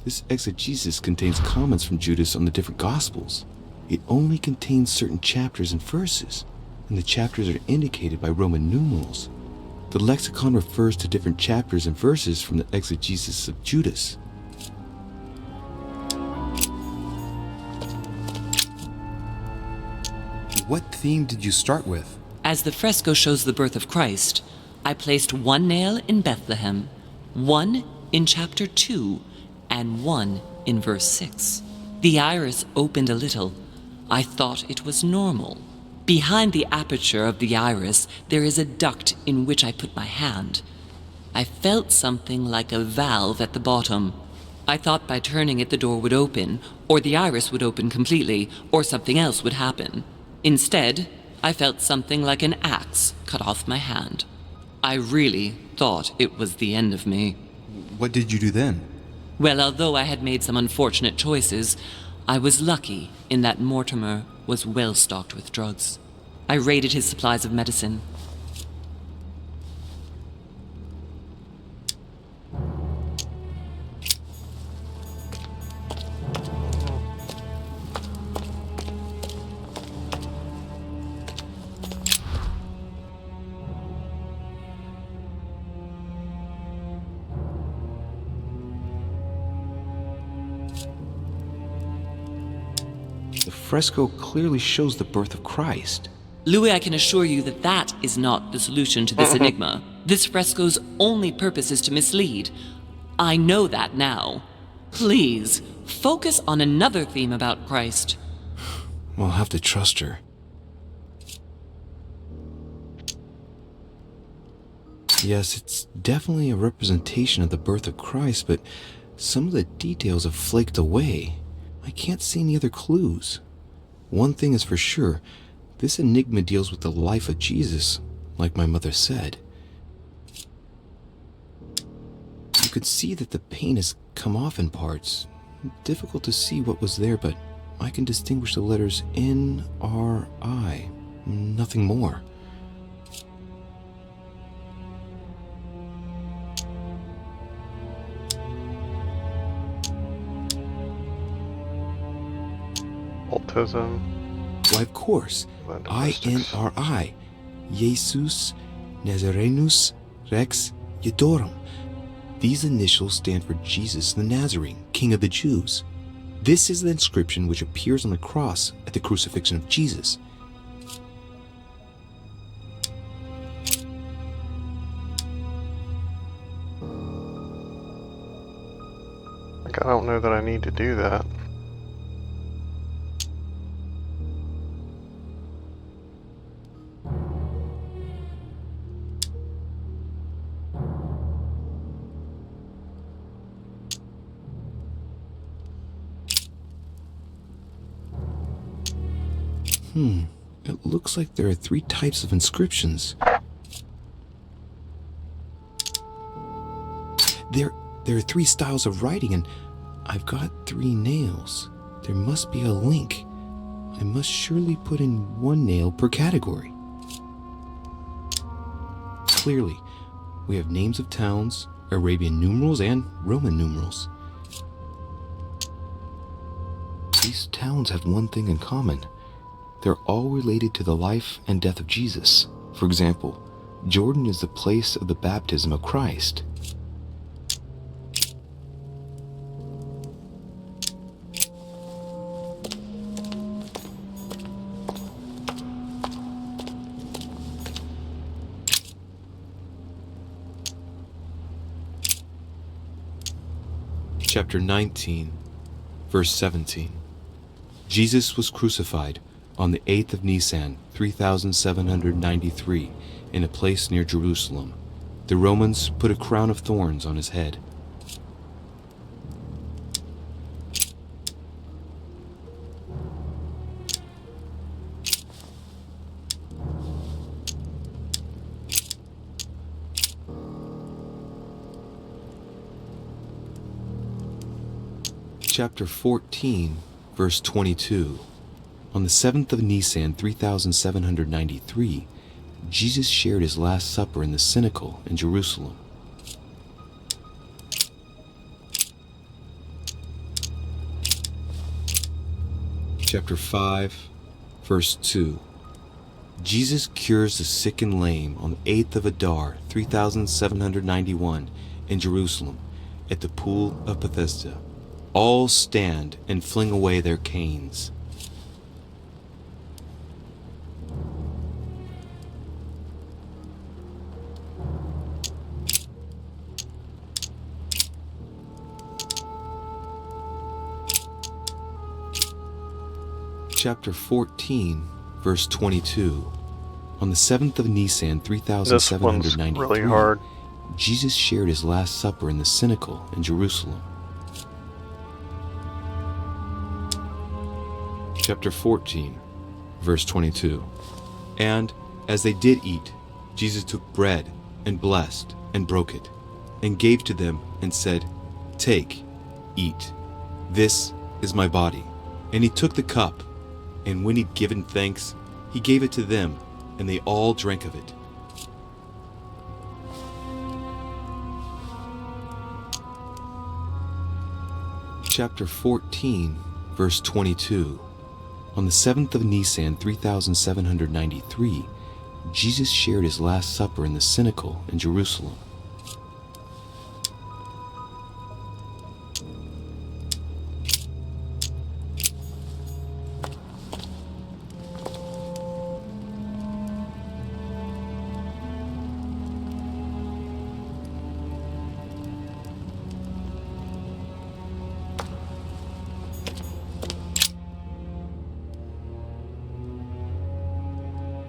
This exegesis contains comments from Judas on the different Gospels. It only contains certain chapters and verses, and the chapters are indicated by Roman numerals. The lexicon refers to different chapters and verses from the exegesis of Judas. What theme did you start with? As the fresco shows the birth of Christ, I placed one nail in Bethlehem, one in chapter 2, and one in verse 6. The iris opened a little. I thought it was normal. Behind the aperture of the iris, there is a duct in which I put my hand. I felt something like a valve at the bottom. I thought by turning it the door would open, or the iris would open completely, or something else would happen. Instead, I felt something like an axe cut off my hand. I really thought it was the end of me. What did you do then? Well, although I had made some unfortunate choices, I was lucky in that Mortimer was well stocked with drugs. I raided his supplies of medicine. The fresco clearly shows the birth of Christ. Louis, I can assure you that that is not the solution to this enigma. This fresco's only purpose is to mislead. I know that now. Please, focus on another theme about Christ. We'll have to trust her. Yes, it's definitely a representation of the birth of Christ, but some of the details have flaked away. I can't see any other clues. One thing is for sure, this enigma deals with the life of Jesus, like my mother said. You could see that the paint has come off in parts. Difficult to see what was there, but I can distinguish the letters N-R-I. Nothing more. Autism. Why, of course. I-N-R-I. Jesus Nazarenus Rex Yedorum. These initials stand for Jesus the Nazarene, King of the Jews. This is the inscription which appears on the cross at the crucifixion of Jesus. Like, I don't know that I need to do that. It looks like there are 3 types of inscriptions. There are 3 styles of writing, and I've got 3 nails. There must be a link. I must surely put in 1 nail per category. Clearly, we have names of towns, Arabian numerals, and Roman numerals. These towns have one thing in common. They're all related to the life and death of Jesus. For example, Jordan is the place of the baptism of Christ. Chapter 19, verse 17. Jesus was crucified on the 8th of Nisan, 3793, in a place near Jerusalem. The Romans put a crown of thorns on his head. Chapter 14, verse 22. On the 7th of Nisan, 3793, Jesus shared his Last Supper in the Cenacle in Jerusalem. Chapter 5, verse 2. Jesus cures the sick and lame on the 8th of Adar, 3791, in Jerusalem, at the pool of Bethesda. All stand and fling away their canes. Chapter 14, verse 22. On the 7th of Nisan, This one's 3793, really hard. Jesus shared his Last Supper in the cenacle in Jerusalem. Chapter 14, verse 22. And as they did eat, Jesus took bread and blessed and broke it, and gave to them and said, "Take, eat. This is my body." And he took the cup, and when he'd given thanks, he gave it to them, and they all drank of it. Chapter 14, verse 22. On the 7th of Nisan, 3793, Jesus shared his Last Supper in the cenacle in Jerusalem.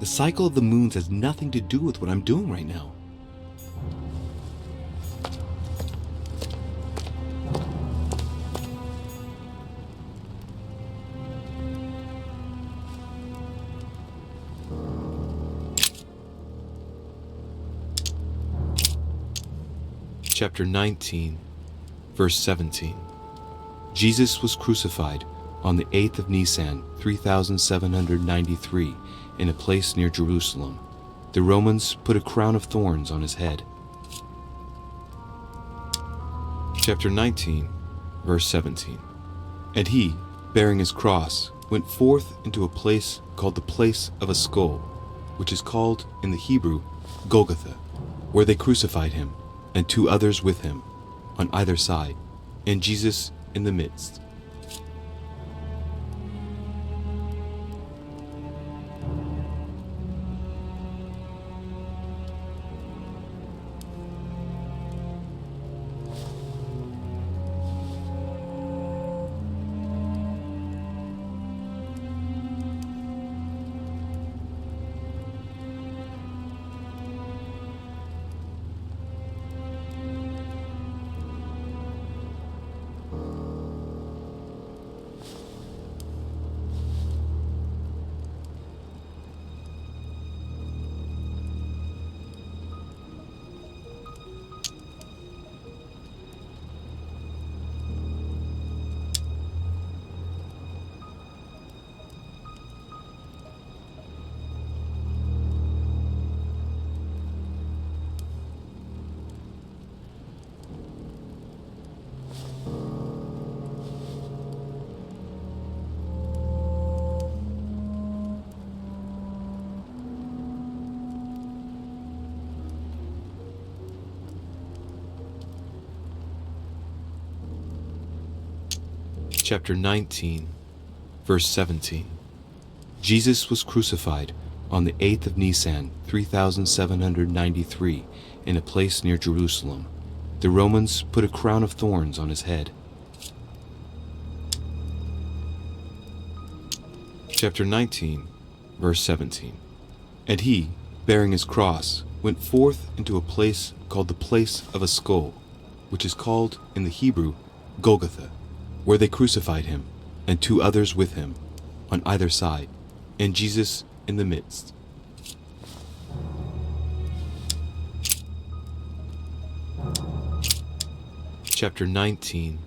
The cycle of the moons has nothing to do with what I'm doing right now. Chapter 19, verse 17. Jesus was crucified on the 8th of Nisan, 3793, in a place near Jerusalem. The Romans put a crown of thorns on his head. Chapter 19, verse 17. And he, bearing his cross, went forth into a place called the place of a skull, which is called in the Hebrew Golgotha, where they crucified him, and 2 others with him, on either side, and Jesus in the midst. Chapter 19, verse 17. Jesus was crucified on the 8th of Nisan, 3793, in a place near Jerusalem. The Romans put a crown of thorns on his head. Chapter 19, verse 17. And he, bearing his cross, went forth into a place called the place of a skull, which is called in the Hebrew Golgotha, where they crucified him, and 2 others with him, on either side, and Jesus in the midst. Chapter 19,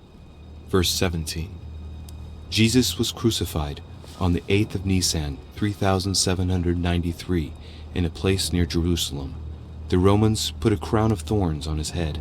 verse 17. Jesus was crucified on the 8th of Nisan, 3793, in a place near Jerusalem. The Romans put a crown of thorns on his head.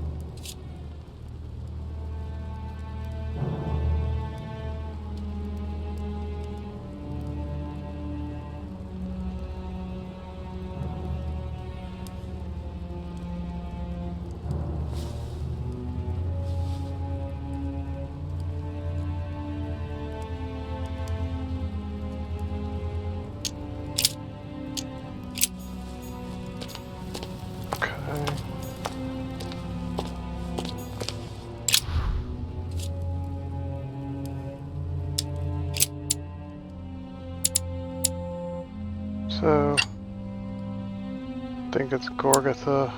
So, I think it's Gorgatha.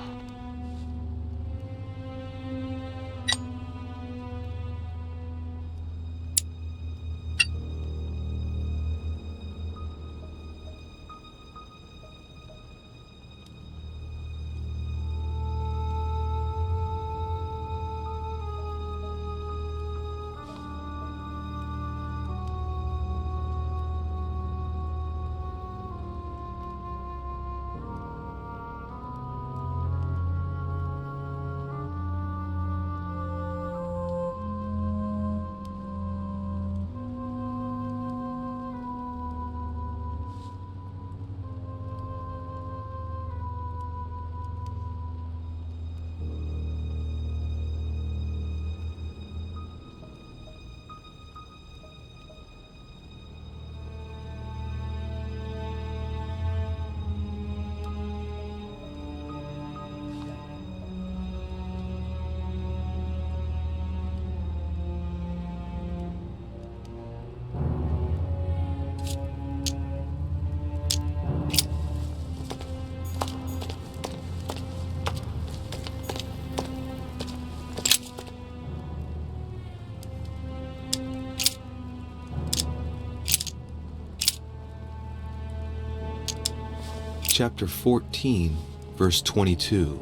Chapter 14, verse 22.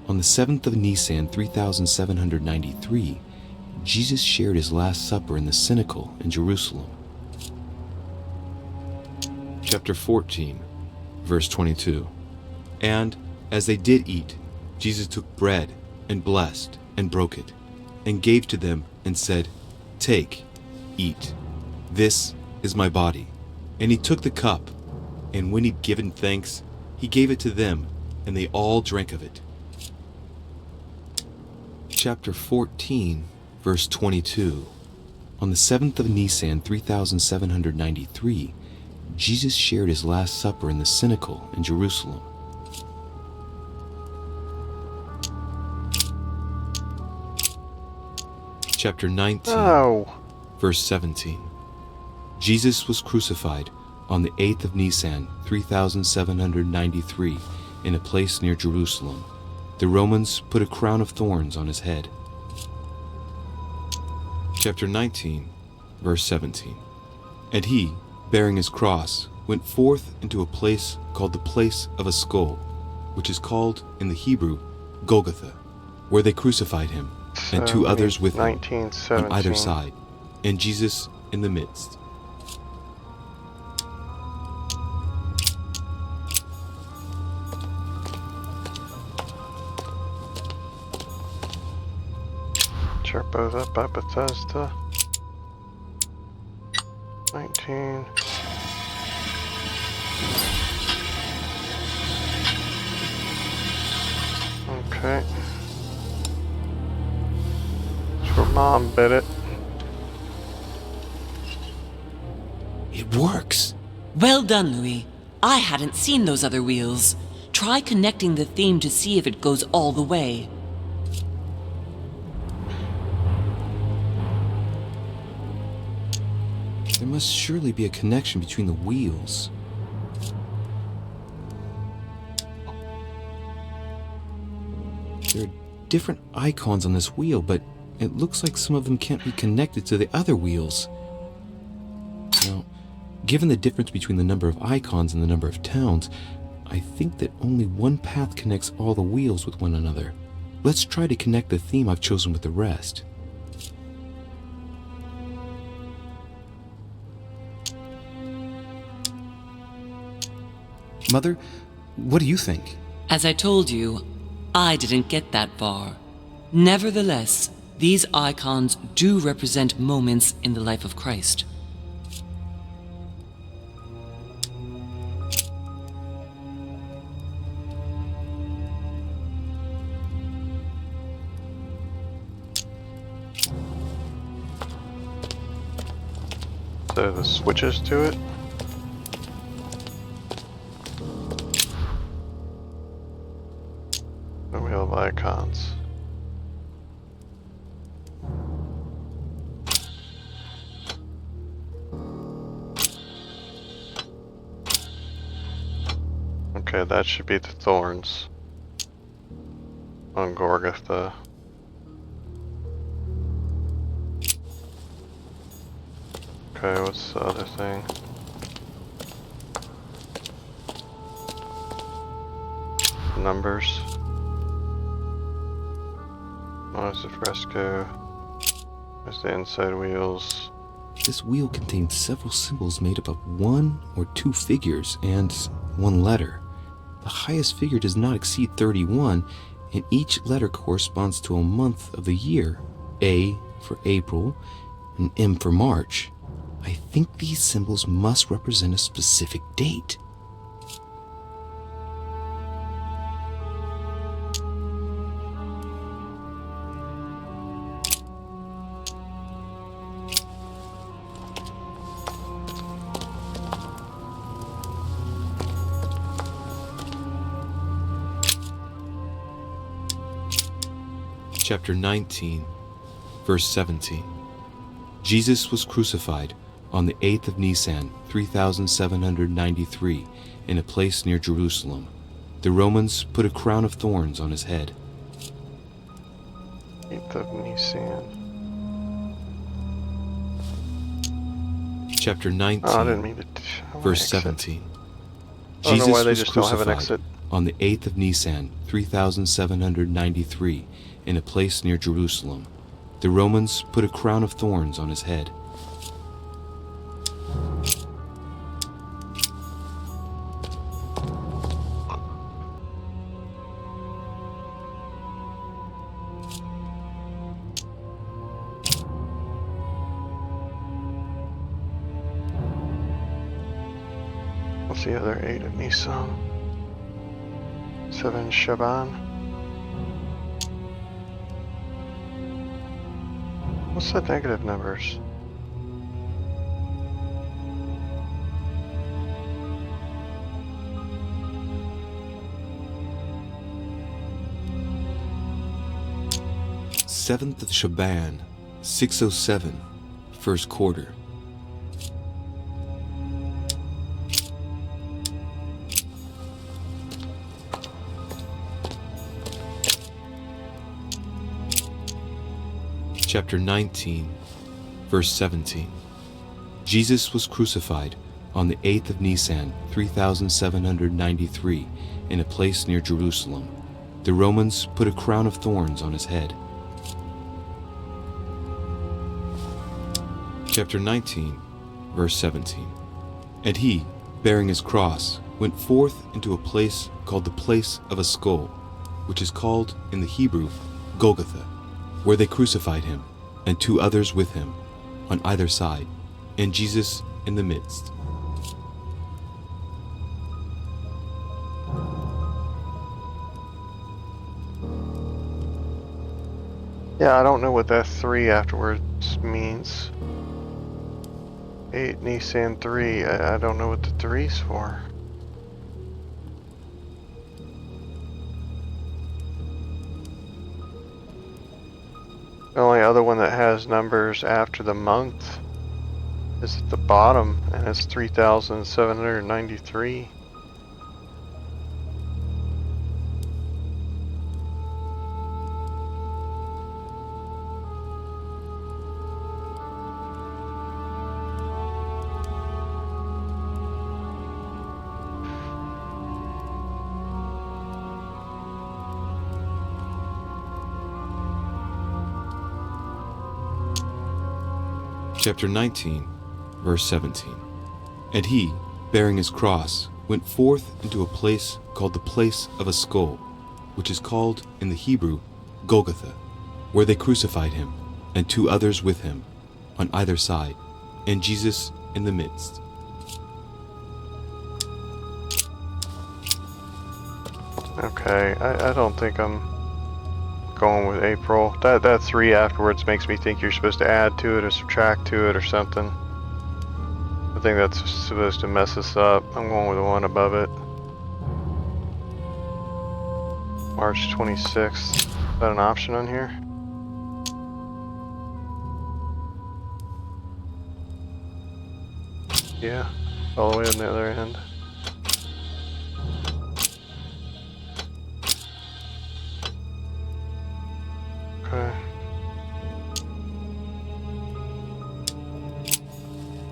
On the 7th of Nisan, 3793, Jesus shared his Last Supper in the Cenacle in Jerusalem. Chapter 14, verse 22. And as they did eat, Jesus took bread and blessed and broke it, and gave to them and said, "Take, eat. This is my body." And he took the cup, and when he'd given thanks, he gave it to them, and they all drank of it. Chapter 14, verse 22. On the 7th of Nisan, 3793, Jesus shared his Last Supper in the Cenacle in Jerusalem. Chapter 19, verse 17. Jesus was crucified on the 8th of Nisan, 3793, in a place near Jerusalem. The Romans put a crown of thorns on his head. Chapter 19, verse 17. And he, bearing his cross, went forth into a place called the Place of a Skull, which is called in the Hebrew Golgotha, where they crucified him, and two others with him on either side, and Jesus in the midst. Chart both up by Bethesda. 19. Okay. That's where Mom bit it. It works! Well done, Louis. I hadn't seen those other wheels. Try connecting the theme to see if it goes all the way. There must surely be a connection between the wheels. There are different icons on this wheel, but it looks like some of them can't be connected to the other wheels. Now, given the difference between the number of icons and the number of towns, I think that only one path connects all the wheels with one another. Let's try to connect the theme I've chosen with the rest. Mother, what do you think? As I told you, I didn't get that far. Nevertheless, these icons do represent moments in the life of Christ. So the switches to it. The wheel of icons. Okay, that should be the thorns on Golgotha. Okay, what's the other thing? Numbers. There's the fresco. There's the inside wheels. This wheel contains several symbols made up of 1 or 2 figures and 1 letter. The highest figure does not exceed 31, and each letter corresponds to a month of the year. A for April and M for March. I think these symbols must represent a specific date. Chapter 19, verse 17. Jesus was crucified on the 8th of Nisan, 3793, in a place near Jerusalem. The Romans put a crown of thorns on his head. 8th of Nisan. Chapter 19, Oh, I didn't mean to. verse 17. I don't know Jesus why they was just don't have an crucified exit. on the 8th of Nisan, 3793, in a place near Jerusalem. The Romans put a crown of thorns on his head. What's the other 8 of Nisan? 7 Shaban. What's the negative numbers? Seventh of Shaban, 607, first quarter. Chapter 19, verse 17. Jesus was crucified on the 8th of Nisan, 3793, in a place near Jerusalem. The Romans put a crown of thorns on his head. Chapter 19, verse 17. And he, bearing his cross, went forth into a place called the place of a skull, which is called in the Hebrew Golgotha, where they crucified him, and 2 others with him, on either side, and Jesus in the midst. Yeah, I don't know what that 3 afterwards means. 8 Nisan 3. I don't know what the 3's for. The only other one that has numbers after the month is at the bottom, and it's 3793. Chapter 19, verse 17. And he, bearing his cross, went forth into a place called the place of a skull, which is called in the Hebrew Golgotha, where they crucified him, and 2 others with him, on either side, and Jesus in the midst. Okay, I don't think I'm going with April. That 3 afterwards makes me think you're supposed to add to it or subtract to it or something. I think that's supposed to mess us up. I'm going with the one above it. March 26th. Is that an option on here? Yeah, all the way on the other end. Okay.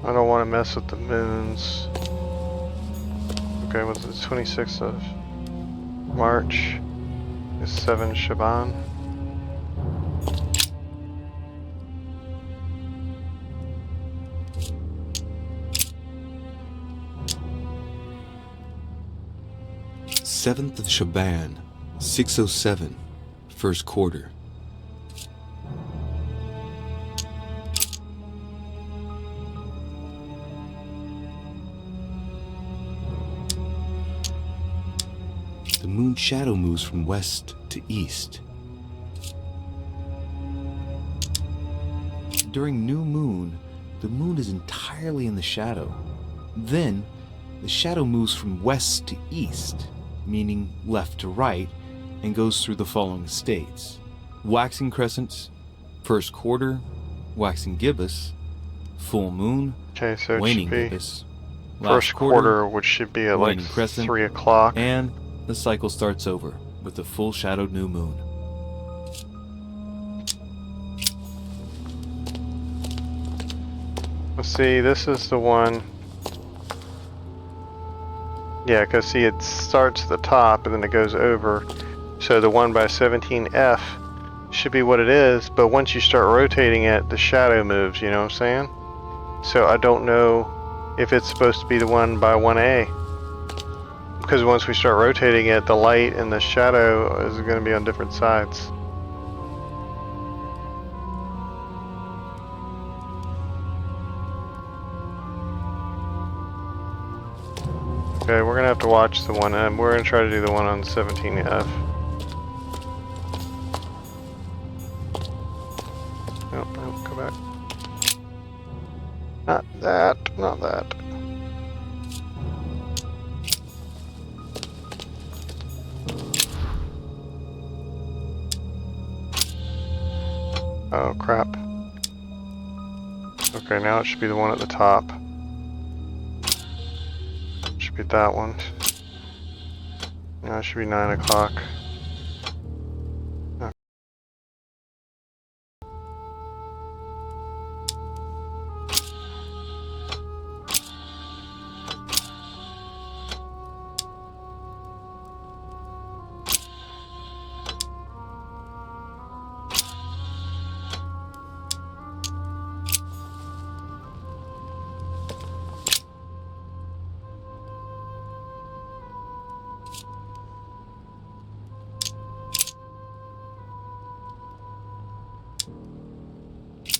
I don't want to mess with the moons. Okay, what's the 26th of March? Is 7 Shaban. Seventh of Shaban, 607, first quarter. The moon shadow moves from west to east. During new moon, the moon is entirely in the shadow. Then, the shadow moves from west to east, meaning left to right, and goes through the following states: waxing crescents, first quarter, waxing gibbous, full moon, Okay, so it waning should be gibbous, first quarter, which should be at like waning crescent, 3 o'clock. and the cycle starts over with the full shadowed new moon. Let's see, this is the one. Yeah, because see, it starts at the top and then it goes over. So the one by 17F should be what it is, but once you start rotating it, the shadow moves, you know what I'm saying? So I don't know if it's supposed to be the one by 1A. Because once we start rotating it, the light and the shadow is going to be on different sides. Okay, we're going to have to watch the one, and we're going to try to do the one on 17F. Nope, nope, go back. Not that, not that. Oh crap. Okay, now it should be the one at the top. Should be that one. Now it should be 9 o'clock. Okay.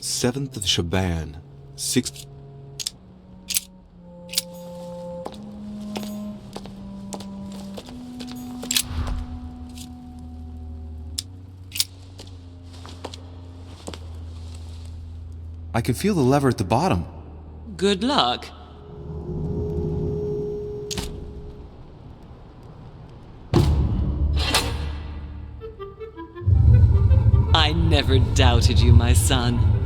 Seventh of Shaban, 6. I can feel the lever at the bottom. Good luck. I never doubted you, my son.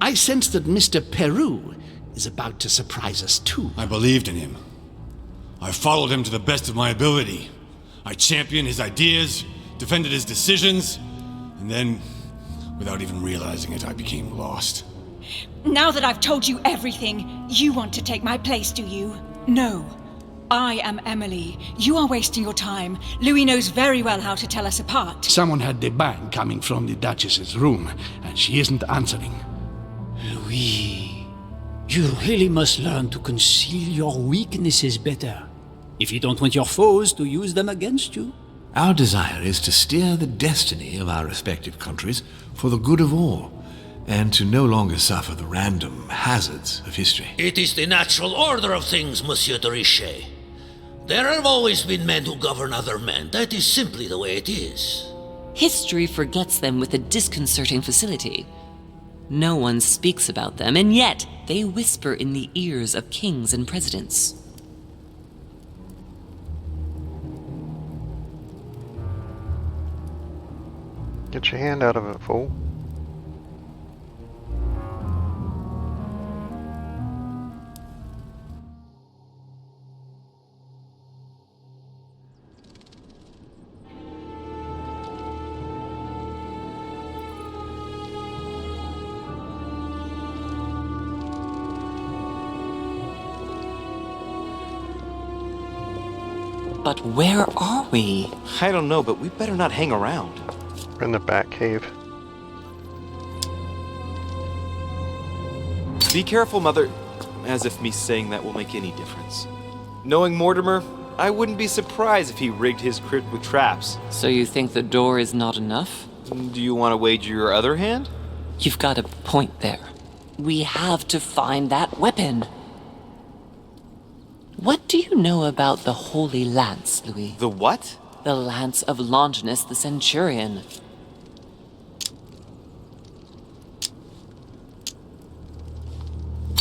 I sense that Mr. Peru is about to surprise us too. I believed in him. I followed him to the best of my ability. I championed his ideas, defended his decisions, and then, without even realizing it, I became lost. Now that I've told you everything, you want to take my place, do you? No. I am Emily. You are wasting your time. Louis knows very well how to tell us apart. Someone had the bang coming from the Duchess's room, and she isn't answering. Louis. You really must learn to conceal your weaknesses better, if you don't want your foes to use them against you. Our desire is to steer the destiny of our respective countries for the good of all, and to no longer suffer the random hazards of history. It is the natural order of things, Monsieur de Richet. There have always been men who govern other men. That is simply the way it is. History forgets them with a disconcerting facility. No one speaks about them, and yet they whisper in the ears of kings and presidents. Get your hand out of it, fool. But where are we? I don't know, but we better not hang around. We're in the Bat Cave. Be careful, Mother. As if me saying that will make any difference. Knowing Mortimer, I wouldn't be surprised if he rigged his crypt with traps. So you think the door is not enough? Do you want to wager your other hand? You've got a point there. We have to find that weapon. What do you know about the Holy Lance, Louis? The what? The lance of Longinus the Centurion.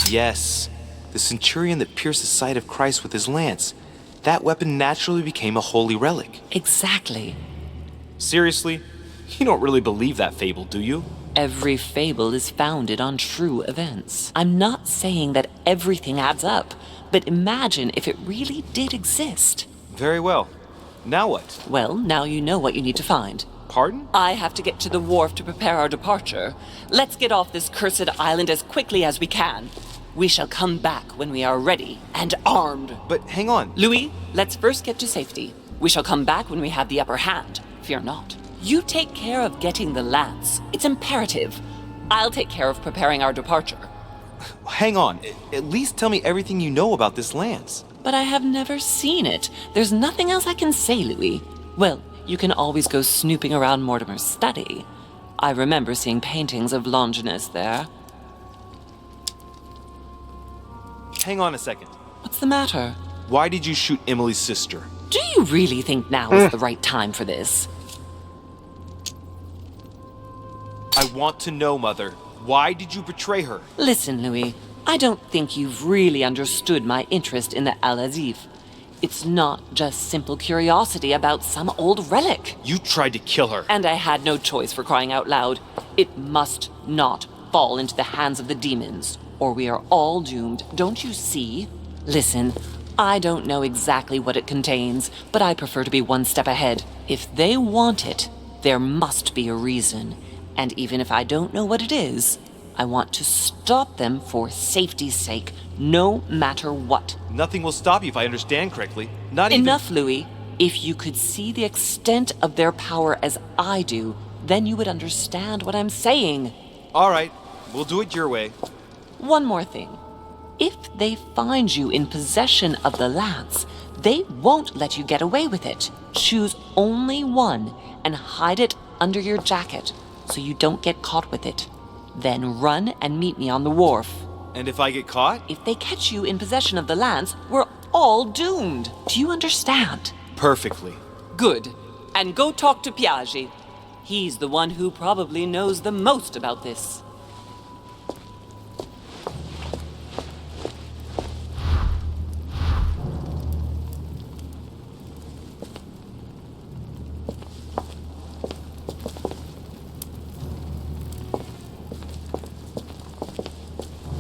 Yes, the centurion that pierced the side of Christ with his lance. That weapon naturally became a holy relic. Exactly. Seriously? You don't really believe that fable, do you? Every fable is founded on true events. I'm not saying that everything adds up, but imagine if it really did exist. Very well. Now what? Well, now you know what you need to find. Pardon? I have to get to the wharf to prepare our departure. Let's get off this cursed island as quickly as we can. We shall come back when we are ready and armed. But hang on. Louis, let's first get to safety. We shall come back when we have the upper hand. Fear not. You take care of getting the lance. It's imperative. I'll take care of preparing our departure. Hang on. At least tell me everything you know about this lance. But I have never seen it. There's nothing else I can say, Louis. Well, you can always go snooping around Mortimer's study. I remember seeing paintings of Longinus there. Hang on a second. What's the matter? Why did you shoot Emily's sister? Do you really think now is the right time for this? I want to know, Mother. Why did you betray her? Listen, Louis. I don't think you've really understood my interest in the Al-Azif. It's not just simple curiosity about some old relic. You tried to kill her. And I had no choice, for crying out loud. It must not fall into the hands of the demons, or we are all doomed, don't you see? Listen, I don't know exactly what it contains, but I prefer to be one step ahead. If they want it, there must be a reason. And even if I don't know what it is, I want to stop them for safety's sake, no matter what. Nothing will stop you if I understand correctly. Not even... Enough, Louis. If you could see the extent of their power as I do, then you would understand what I'm saying. All right, we'll do it your way. One more thing. If they find you in possession of the lance, they won't let you get away with it. Choose only one and hide it under your jacket so you don't get caught with it. Then run and meet me on the wharf. And if I get caught? If they catch you in possession of the lance, we're all doomed. Do you understand? Perfectly. Good. And go talk to Piaggi. He's the one who probably knows the most about this.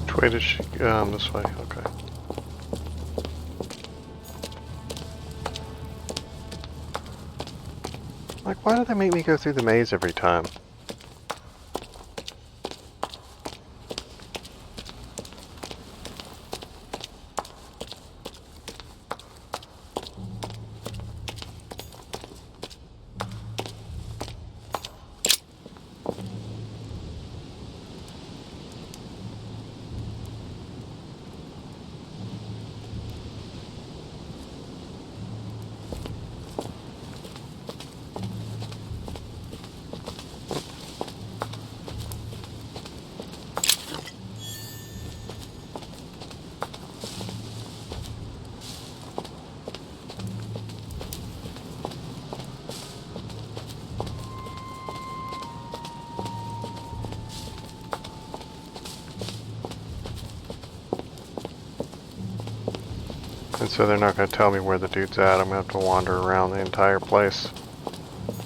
Which way did she this way, okay. Like, why do they make me go through the maze every time? And so they're not going to tell me where the dude's at. I'm going to have to wander around the entire place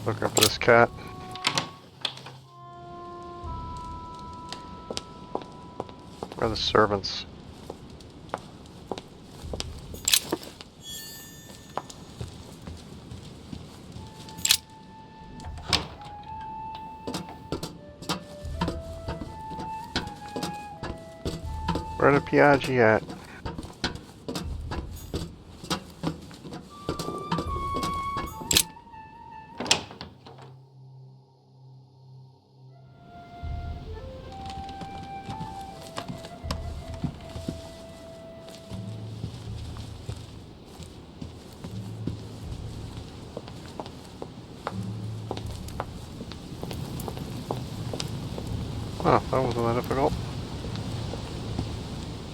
looking for this cat. Where are the servants? Where the Piaggi at? Oh, that wasn't that difficult.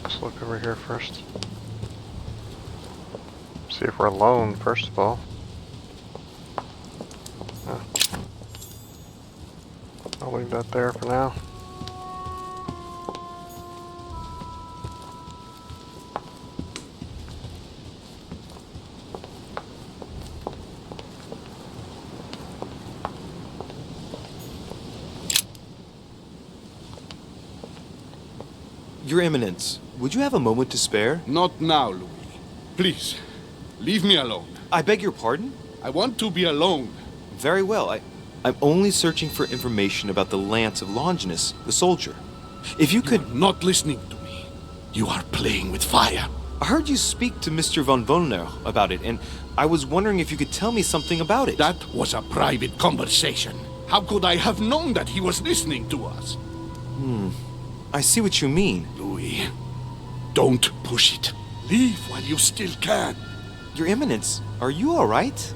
Let's look over here first. See if we're alone, first of all. I'll leave that there for now. Your Eminence, would you have a moment to spare? Not now, Louis. Please, leave me alone. I beg your pardon? I want to be alone. Very well. I'm only searching for information about the lance of Longinus, the soldier. If you could... You're not listening to me. You are playing with fire. I heard you speak to Mr. von Wollner about it, and I was wondering if you could tell me something about it. That was a private conversation. How could I have known that he was listening to us? I see what you mean. Louis, don't push it. Leave while you still can. Your Eminence, are you all right?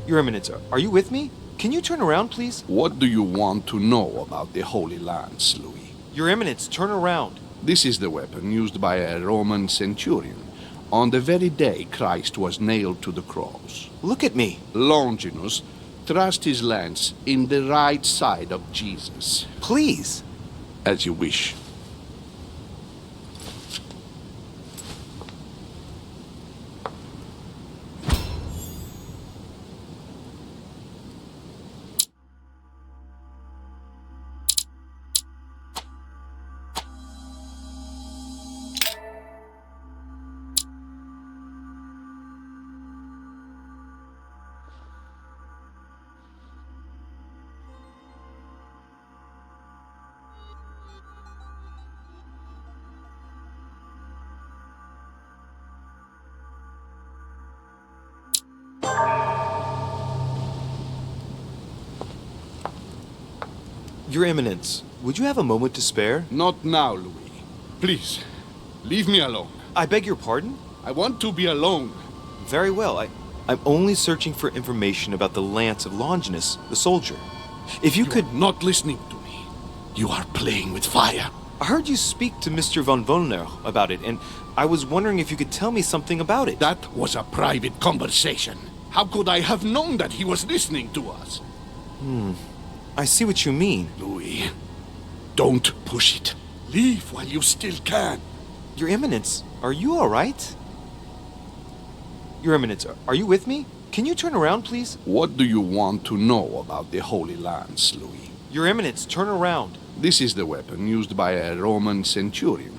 Your Eminence, are you with me? Can you turn around, please? What do you want to know about the Holy Lance, Louis? Your Eminence, turn around. This is the weapon used by a Roman centurion on the very day Christ was nailed to the cross. Look at me. Longinus thrust his lance in the right side of Jesus. Please. As you wish. Your Eminence, would you have a moment to spare? Not now, Louis. Please, leave me alone. I beg your pardon? I want to be alone. Very well. I'm only searching for information about the lance of Longinus, the soldier. If you could... You're not listening to me. You are playing with fire. I heard you speak to Mr. von Wollner about it, and I was wondering if you could tell me something about it. That was a private conversation. How could I have known that he was listening to us? I see what you mean. Louis, don't push it. Leave while you still can. Your Eminence, are you all right? Your Eminence, are you with me? Can you turn around, please? What do you want to know about the Holy Lance, Louis? Your Eminence, turn around. This is the weapon used by a Roman centurion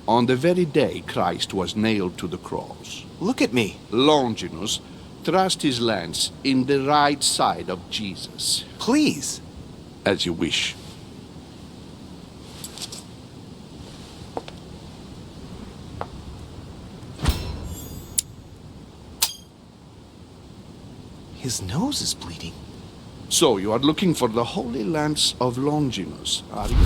on the very day Christ was nailed to the cross. Look at me. Longinus thrust his lance in the right side of Jesus. Please. As you wish. His nose is bleeding. So you are looking for the Holy Lance of Longinus, are you?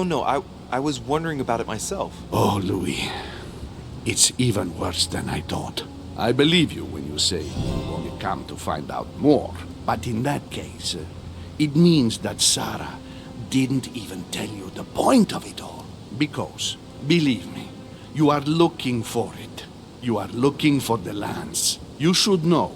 No, I was wondering about it myself. Oh, Louis. It's even worse than I thought. I believe you when you say you've only come to find out more. But in that case, it means that Sarah didn't even tell you the point of it all. Because, believe me, you are looking for it. You are looking for the lance. You should know,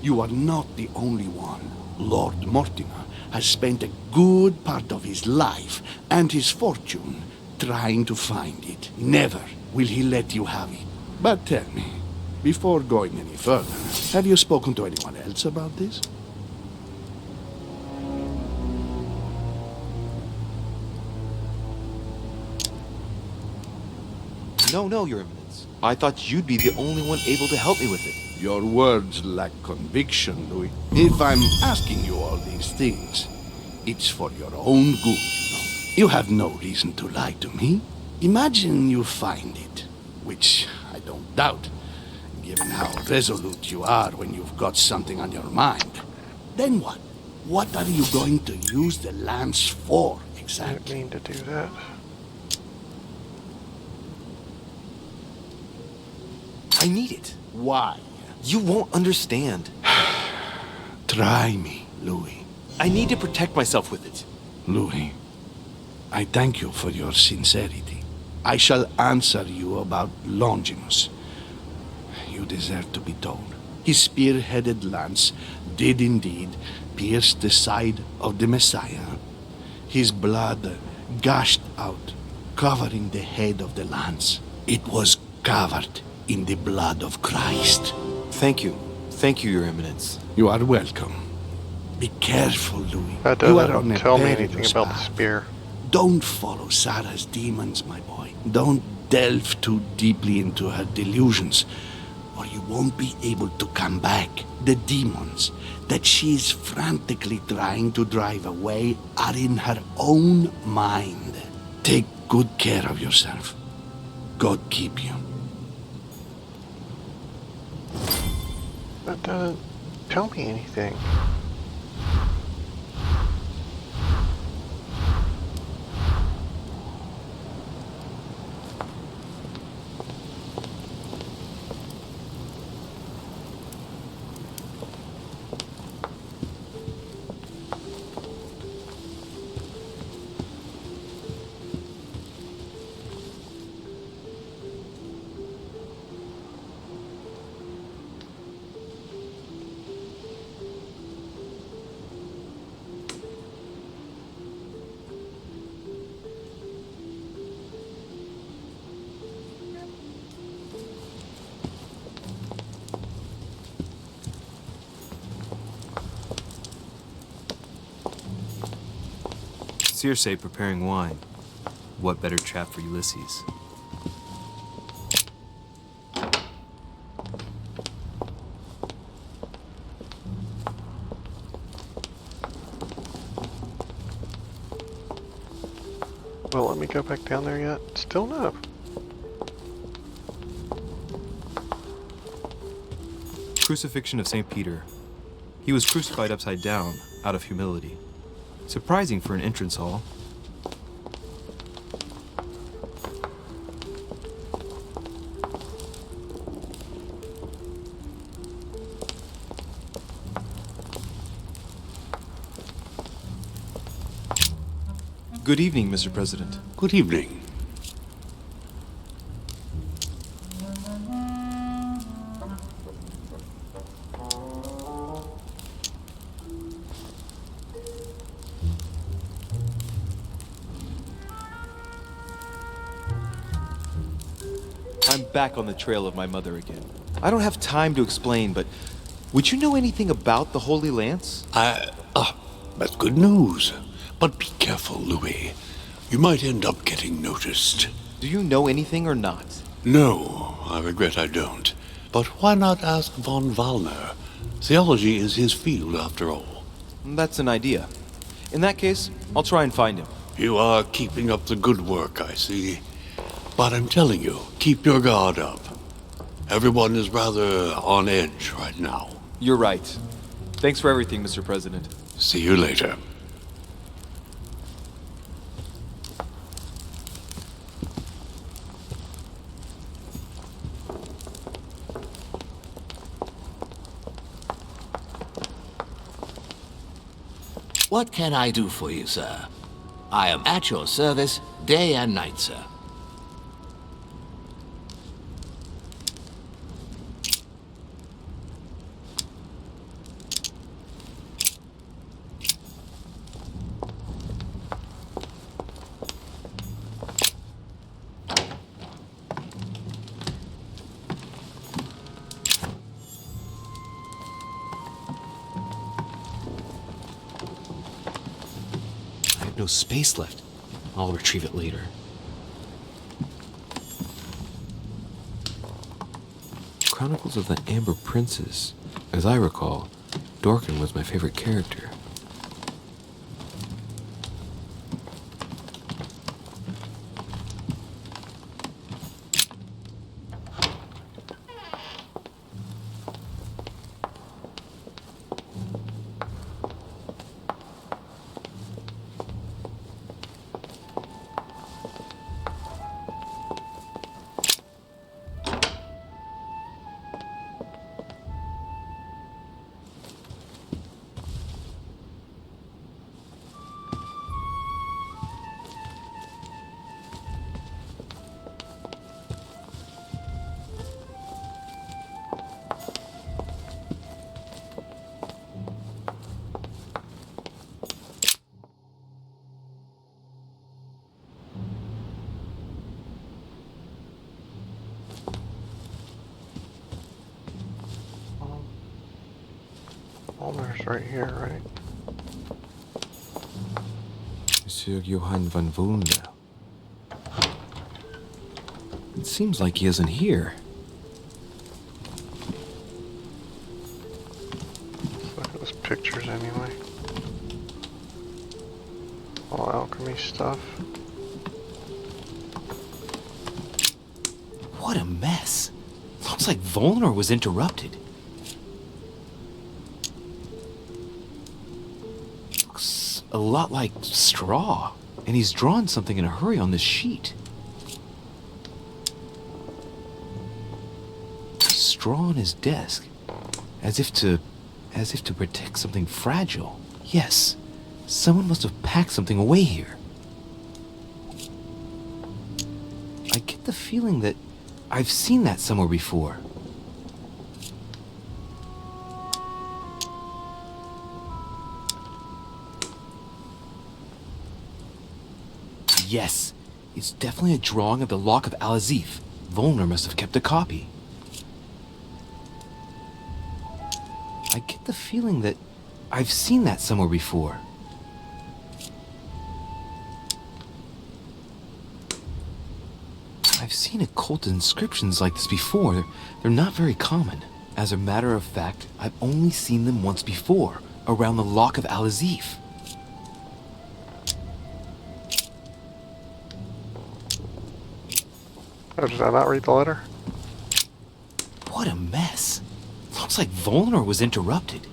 you are not the only one. Lord Mortimer has spent a good part of his life and his fortune trying to find it. Never will he let you have it. But tell me, before going any further, have you spoken to anyone else about this? No, Your Eminence. I thought you'd be the only one able to help me with it. Your words lack conviction, Louis. If I'm asking you all these things, it's for your own good, you know. You have no reason to lie to me. Imagine you find it, which I don't doubt, given how resolute you are when you've got something on your mind. Then what? What are you going to use the lance for, exactly? I didn't mean to do that. I need it. Why? You won't understand. Try me, Louis. I need to protect myself with it. Louis, I thank you for your sincerity. I shall answer you about Longimus. You deserve to be told. His spear-headed lance did indeed pierce the side of the Messiah. His blood gushed out, covering the head of the lance. It was covered in the blood of Christ. Thank you. Thank you, Your Eminence. You are welcome. Be careful, Louis. That You are on doesn't a tell me perilous anything about the path. spear. Don't follow Sarah's demons, my boy. Don't delve too deeply into her delusions, or you won't be able to come back. The demons that she is frantically trying to drive away are in her own mind. Take good care of yourself. God keep you. That doesn't tell me anything. Circe preparing wine. What better trap for Ulysses? Well, let me go back down there yet? Still no. Crucifixion of St. Peter. He was crucified upside down, out of humility. Surprising for an entrance hall. Good evening, Mr. President. Good evening. I'm back on the trail of my mother again. I don't have time to explain, but would you know anything about the Holy Lance? That's good news. But be careful, Louis. You might end up getting noticed. Do you know anything or not? No, I regret I don't. But why not ask von Wallner? Theology is his field, after all. That's an idea. In that case, I'll try and find him. You are keeping up the good work, I see. But I'm telling you, keep your guard up. Everyone is rather on edge right now. You're right. Thanks for everything, Mr. President. See you later. What can I do for you, sir? I am at your service day and night, sir. I have no space left. I'll retrieve it later. Chronicles of the Amber Princess. As I recall, Dorkin was my favorite character. Walmer's right here, right? Monsieur Johann von Volnda. It seems like he isn't here. Let's look at those pictures anyway. All alchemy stuff. What a mess. Looks like Volnor was interrupted. Looks a lot like straw, and he's drawn something in a hurry on this sheet. Straw on his desk, as if to protect something fragile. Yes, someone must have packed something away here. I get the feeling that I've seen that somewhere before. Yes, it's definitely a drawing of the Lock of Al-Azif. Volnor must have kept a copy. I get the feeling that I've seen that somewhere before. I've seen occult inscriptions like this before. They're not very common. As a matter of fact, I've only seen them once before, around the Lock of Al-Azif. Oh, did I not read the letter? What a mess. Looks like Volnor was interrupted.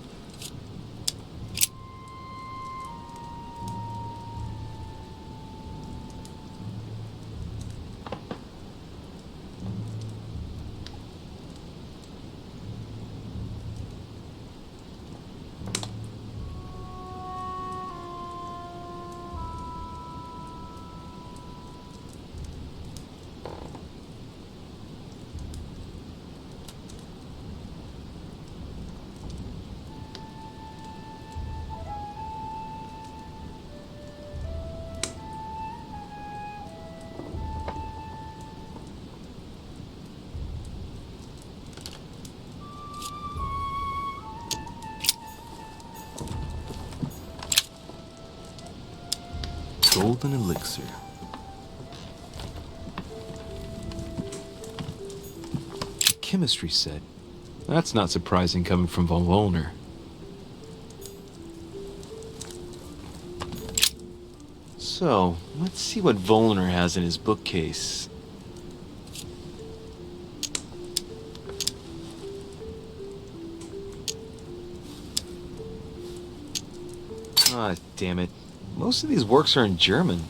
Golden elixir. A chemistry set. That's not surprising coming from von Volnor. So, let's see what Volnor has in his bookcase. Ah, damn it. Most of these works are in German.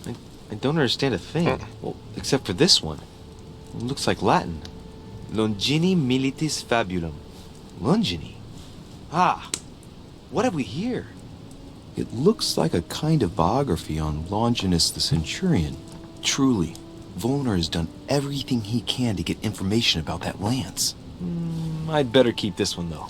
I don't understand a thing. Well, except for this one. It looks like Latin. Longini militis fabulum. Longini? Ah, what have we here? It looks like a kind of biography on Longinus the Centurion. Truly, Volner has done everything he can to get information about that lance. I'd better keep this one, though.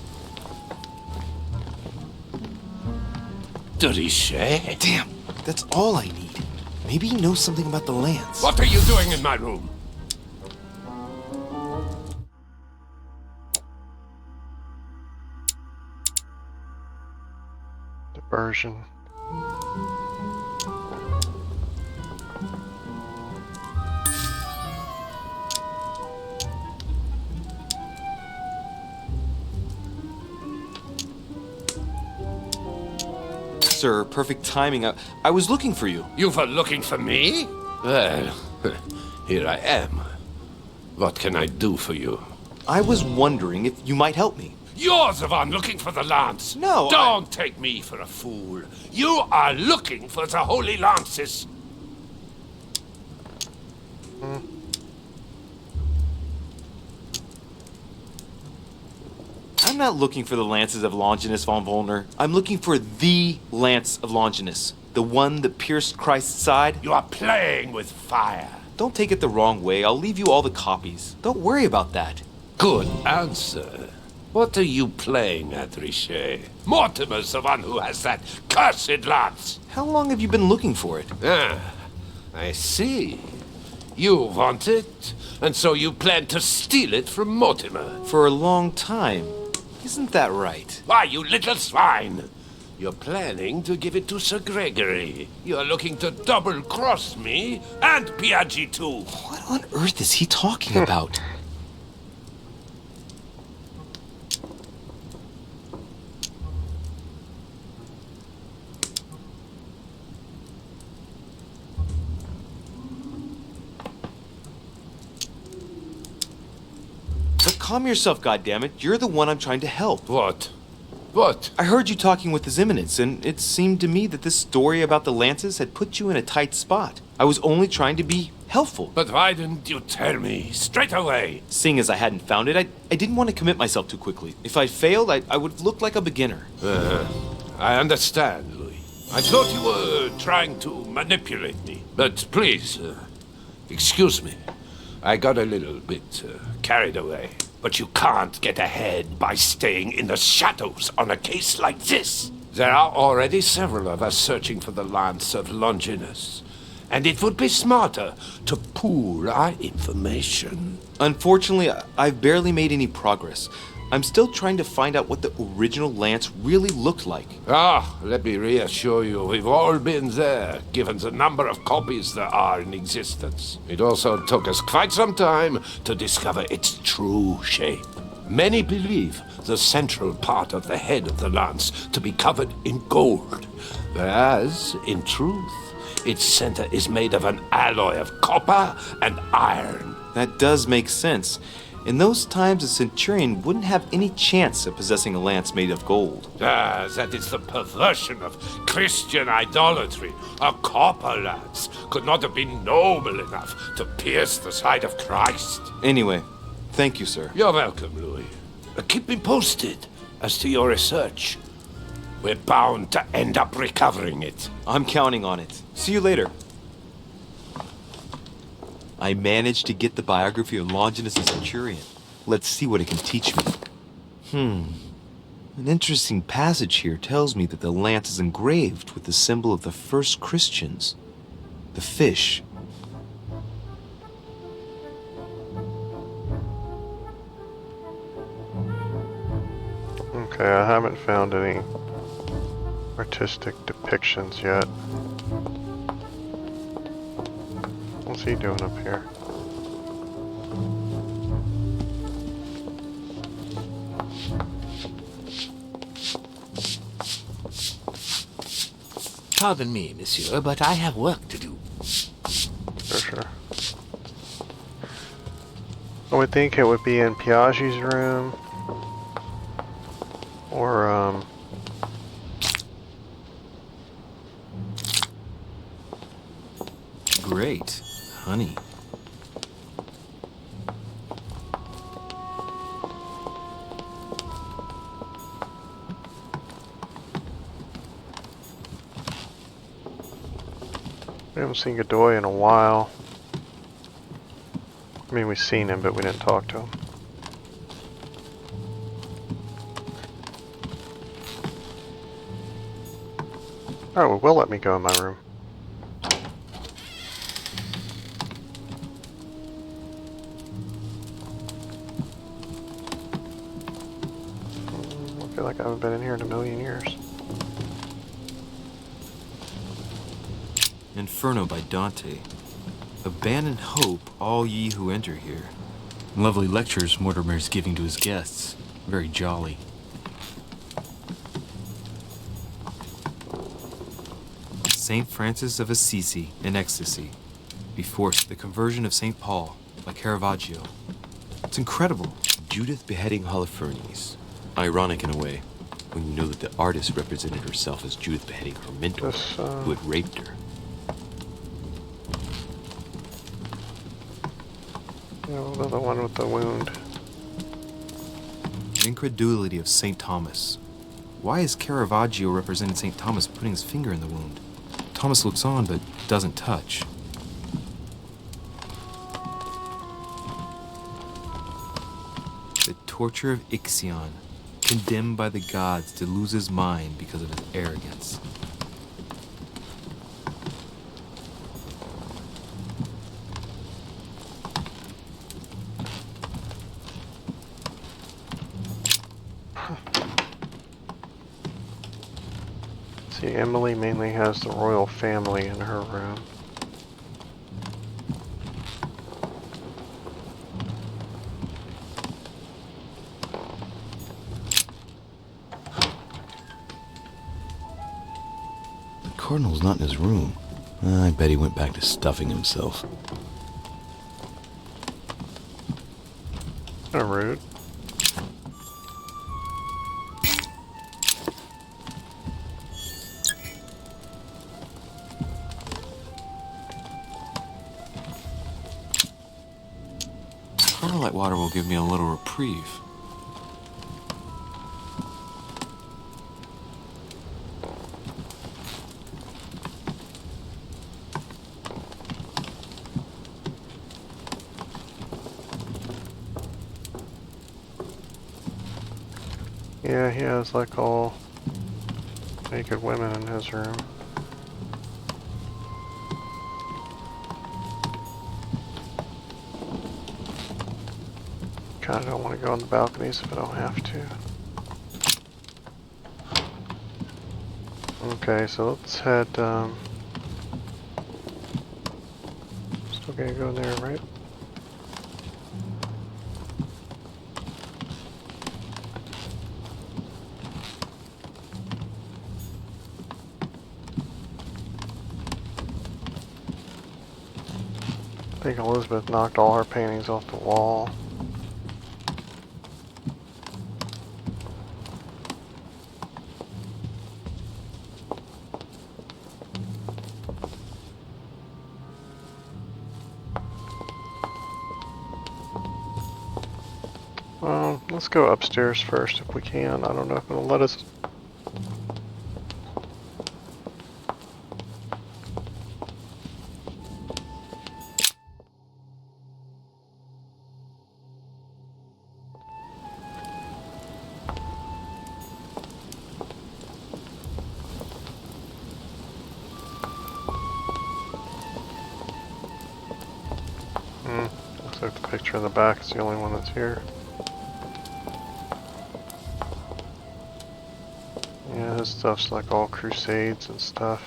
De Richet? Damn, that's all I need. Maybe he knows something about the lance. What are you doing in my room? Diversion. Sir, perfect timing. I was looking for you. You were looking for me? Well, here I am. What can I do for you? I was wondering if you might help me. You're the one looking for the lance. No, Don't take me for a fool. You are looking for the holy lances. I'm not looking for the lances of Longinus von Volner. I'm looking for the lance of Longinus. The one that pierced Christ's side. You are playing with fire. Don't take it the wrong way. I'll leave you all the copies. Don't worry about that. Good answer. What are you playing at, Richet? Mortimer's the one who has that cursed lance. How long have you been looking for it? Ah, I see. You want it, and so you plan to steal it from Mortimer. For a long time. Isn't that right? Why, you little swine! You're planning to give it to Sir Gregory. You're looking to double-cross me and Piaggi too. What on earth is he talking about? But calm yourself, goddammit. You're the one I'm trying to help. What? What? I heard you talking with His Eminence, and it seemed to me that this story about the lances had put you in a tight spot. I was only trying to be helpful. But why didn't you tell me straight away? Seeing as I hadn't found it, I didn't want to commit myself too quickly. If I failed, I would look like a beginner. I understand, Louis. I thought you were trying to manipulate me. But please, excuse me. I got a little bit carried away. But you can't get ahead by staying in the shadows on a case like this. There are already several of us searching for the lance of Longinus. And it would be smarter to pool our information. Unfortunately, I've barely made any progress. I'm still trying to find out what the original lance really looked like. Let me reassure you, we've all been there, given the number of copies there are in existence. It also took us quite some time to discover its true shape. Many believe the central part of the head of the lance to be covered in gold, whereas, in truth, its center is made of an alloy of copper and iron. That does make sense. In those times, a centurion wouldn't have any chance of possessing a lance made of gold. That is the perversion of Christian idolatry. A copper lance could not have been noble enough to pierce the side of Christ. Anyway, thank you, sir. You're welcome, Louis. Keep me posted as to your research. We're bound to end up recovering it. I'm counting on it. See you later. I managed to get the biography of Longinus the Centurion. Let's see what it can teach me. An interesting passage here tells me that the lance is engraved with the symbol of the first Christians, the fish. Okay, I haven't found any artistic depictions yet. What's he doing up here? Pardon me, monsieur, but I have work to do. Sure. I would think it would be in Piaggi's room. Or, Great. Honey. haven't seen Godoy in a while. I mean, we've seen him, but we didn't talk to him. Alright, well, will let me go in my room. I feel like I haven't been in here in a million years. Inferno by Dante. Abandon hope, all ye who enter here. Lovely lectures Mortimer's giving to his guests. Very jolly. Saint Francis of Assisi in Ecstasy. Before the Conversion of St. Paul by Caravaggio. It's incredible. Judith beheading Holofernes. Ironic in a way, when you know that the artist represented herself as Judith beheading her mentor, who had raped her. Yeah, the one with the wound. Incredulity of St. Thomas. Why is Caravaggio representing St. Thomas putting his finger in the wound? Thomas looks on but doesn't touch. The torture of Ixion, condemned by the gods to lose his mind because of his arrogance. See, Emily mainly has the royal family in her room. The Cardinal's not in his room. I bet he went back to stuffing himself. How rude. Starlight water will give me a little reprieve. Yeah, he has like all naked women in his room. Kinda don't want to go on the balconies if I don't have to. Okay, so let's head, still gonna go in there, right? I think Elizabeth knocked all her paintings off the wall. Let's go upstairs first if we can. I don't know if it'll let us. Looks like the picture in the back is the only one that's here. Yeah, his stuff's like all crusades and stuff.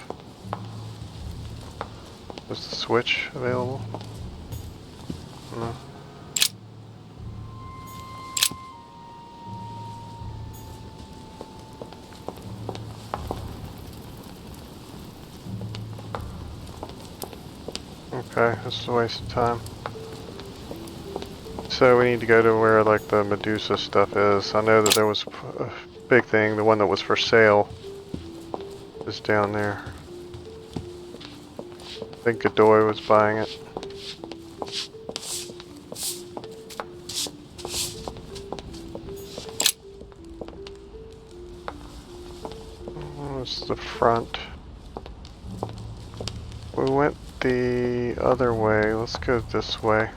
Is the Switch available? No. Okay, this is a waste of time. So we need to go to where like the Medusa stuff is. I know that there was a big thing, the one that was for sale is down there. I think Godoy was buying it. This is the front. We went the other way. Let's go this way.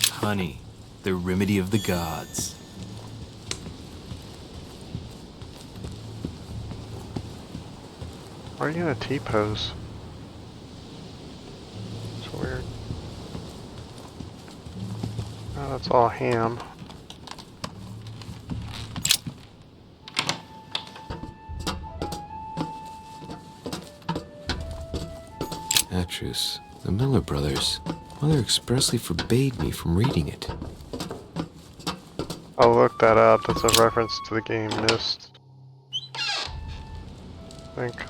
Honey, the remedy of the gods. Why are you in a T-pose? It's weird. Oh, that's all ham. Actress, the Miller brothers. Mother expressly forbade me from reading it. I'll look that up. That's a reference to the game Myst. I think.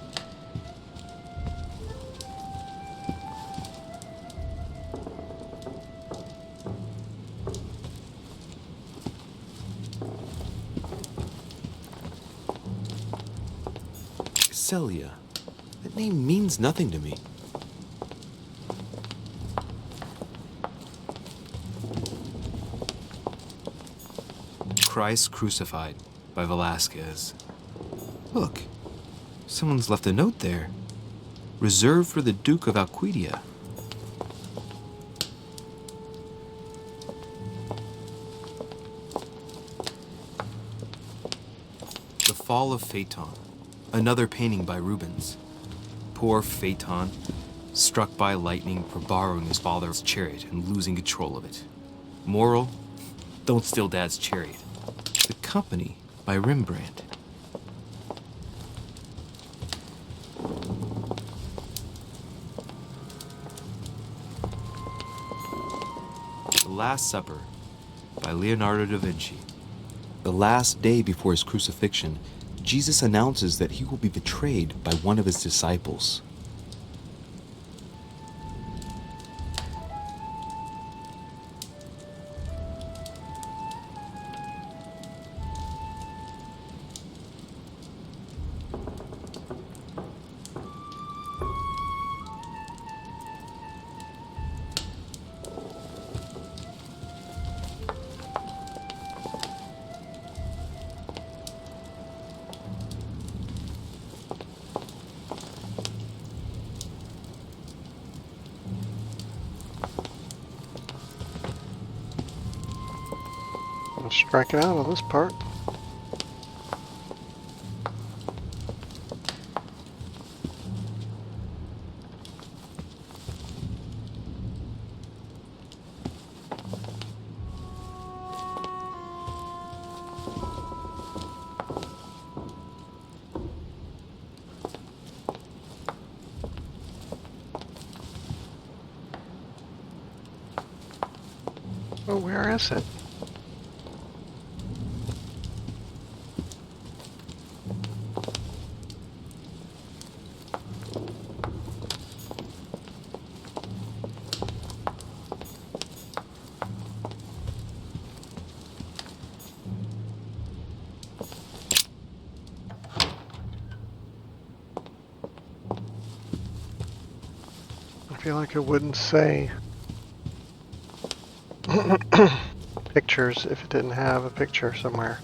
Celia. That name means nothing to me. Christ Crucified by Velasquez. Look, someone's left a note there. Reserved for the Duke of Alquidia. The Fall of Phaeton. Another painting by Rubens. Poor Phaeton, struck by lightning for borrowing his father's chariot and losing control of it. Moral, don't steal Dad's chariot. The Company by Rembrandt. The Last Supper by Leonardo da Vinci. The last day before his crucifixion, Jesus announces that he will be betrayed by one of his disciples. I'm striking out on this part. Oh, where is it? I feel like it wouldn't say pictures if it didn't have a picture somewhere.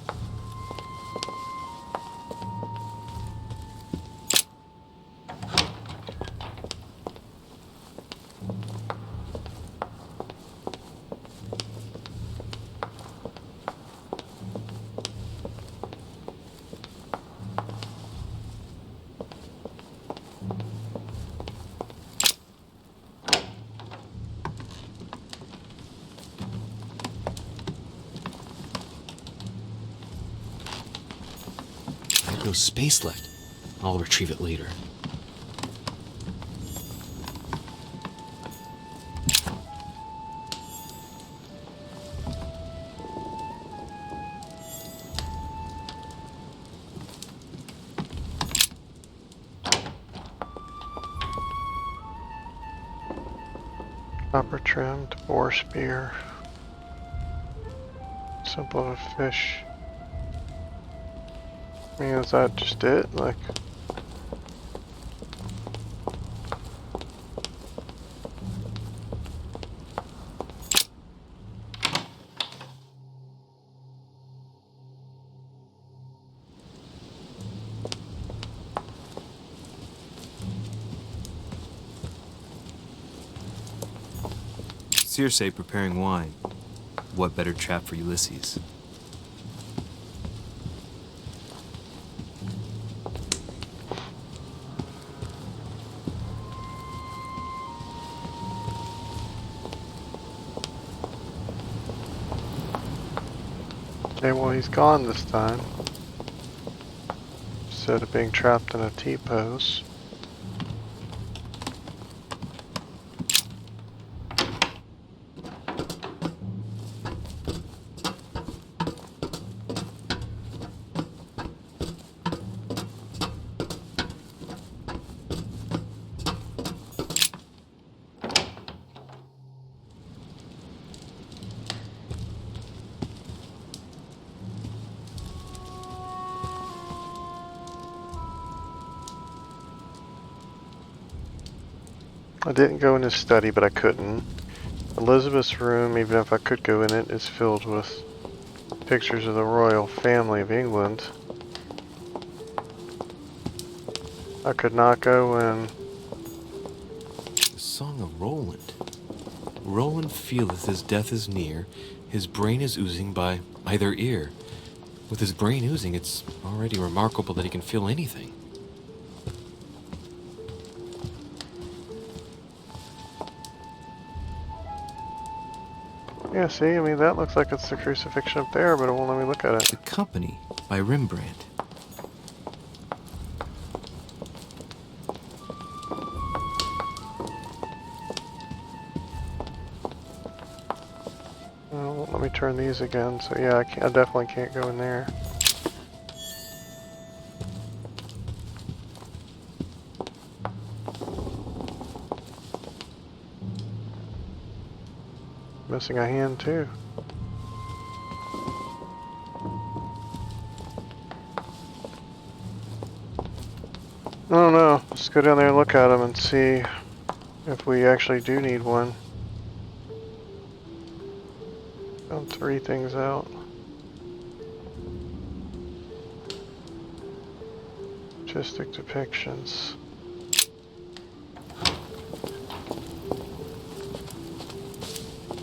No space left. I'll retrieve it later. Copper trimmed boar spear. Simple of fish. I mean, is that just it? Like... Circe preparing wine. What better trap for Ulysses? Okay, well, he's gone this time. Instead of being trapped in a T-pose. I didn't go in his study, but I couldn't. Elizabeth's room, even if I could go in it, is filled with pictures of the royal family of England. I could not go in. The Song of Roland. Roland feeleth his death is near, his brain is oozing by either ear. With his brain oozing, it's already remarkable that he can feel anything. Yeah, see, I mean, that looks like it's the crucifixion up there, but it won't let me look at it. The Company by Rembrandt. Well, let me turn these again, so yeah, I definitely can't go in there. Missing a hand too. I don't know. Let's go down there and look at them and see if we actually do need one. Found 3 things out. Artistic depictions.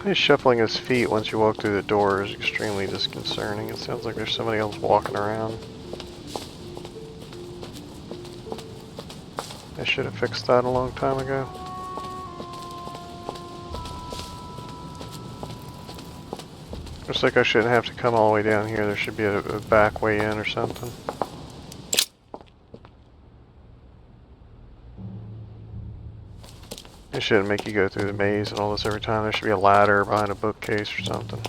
He's shuffling his feet once you walk through the door is extremely disconcerting. It sounds like there's somebody else walking around. I should have fixed that a long time ago. Looks like I shouldn't have to come all the way down here. There should be a back way in or something. It shouldn't make you go through the maze and all this every time. There should be a ladder behind a bookcase or something.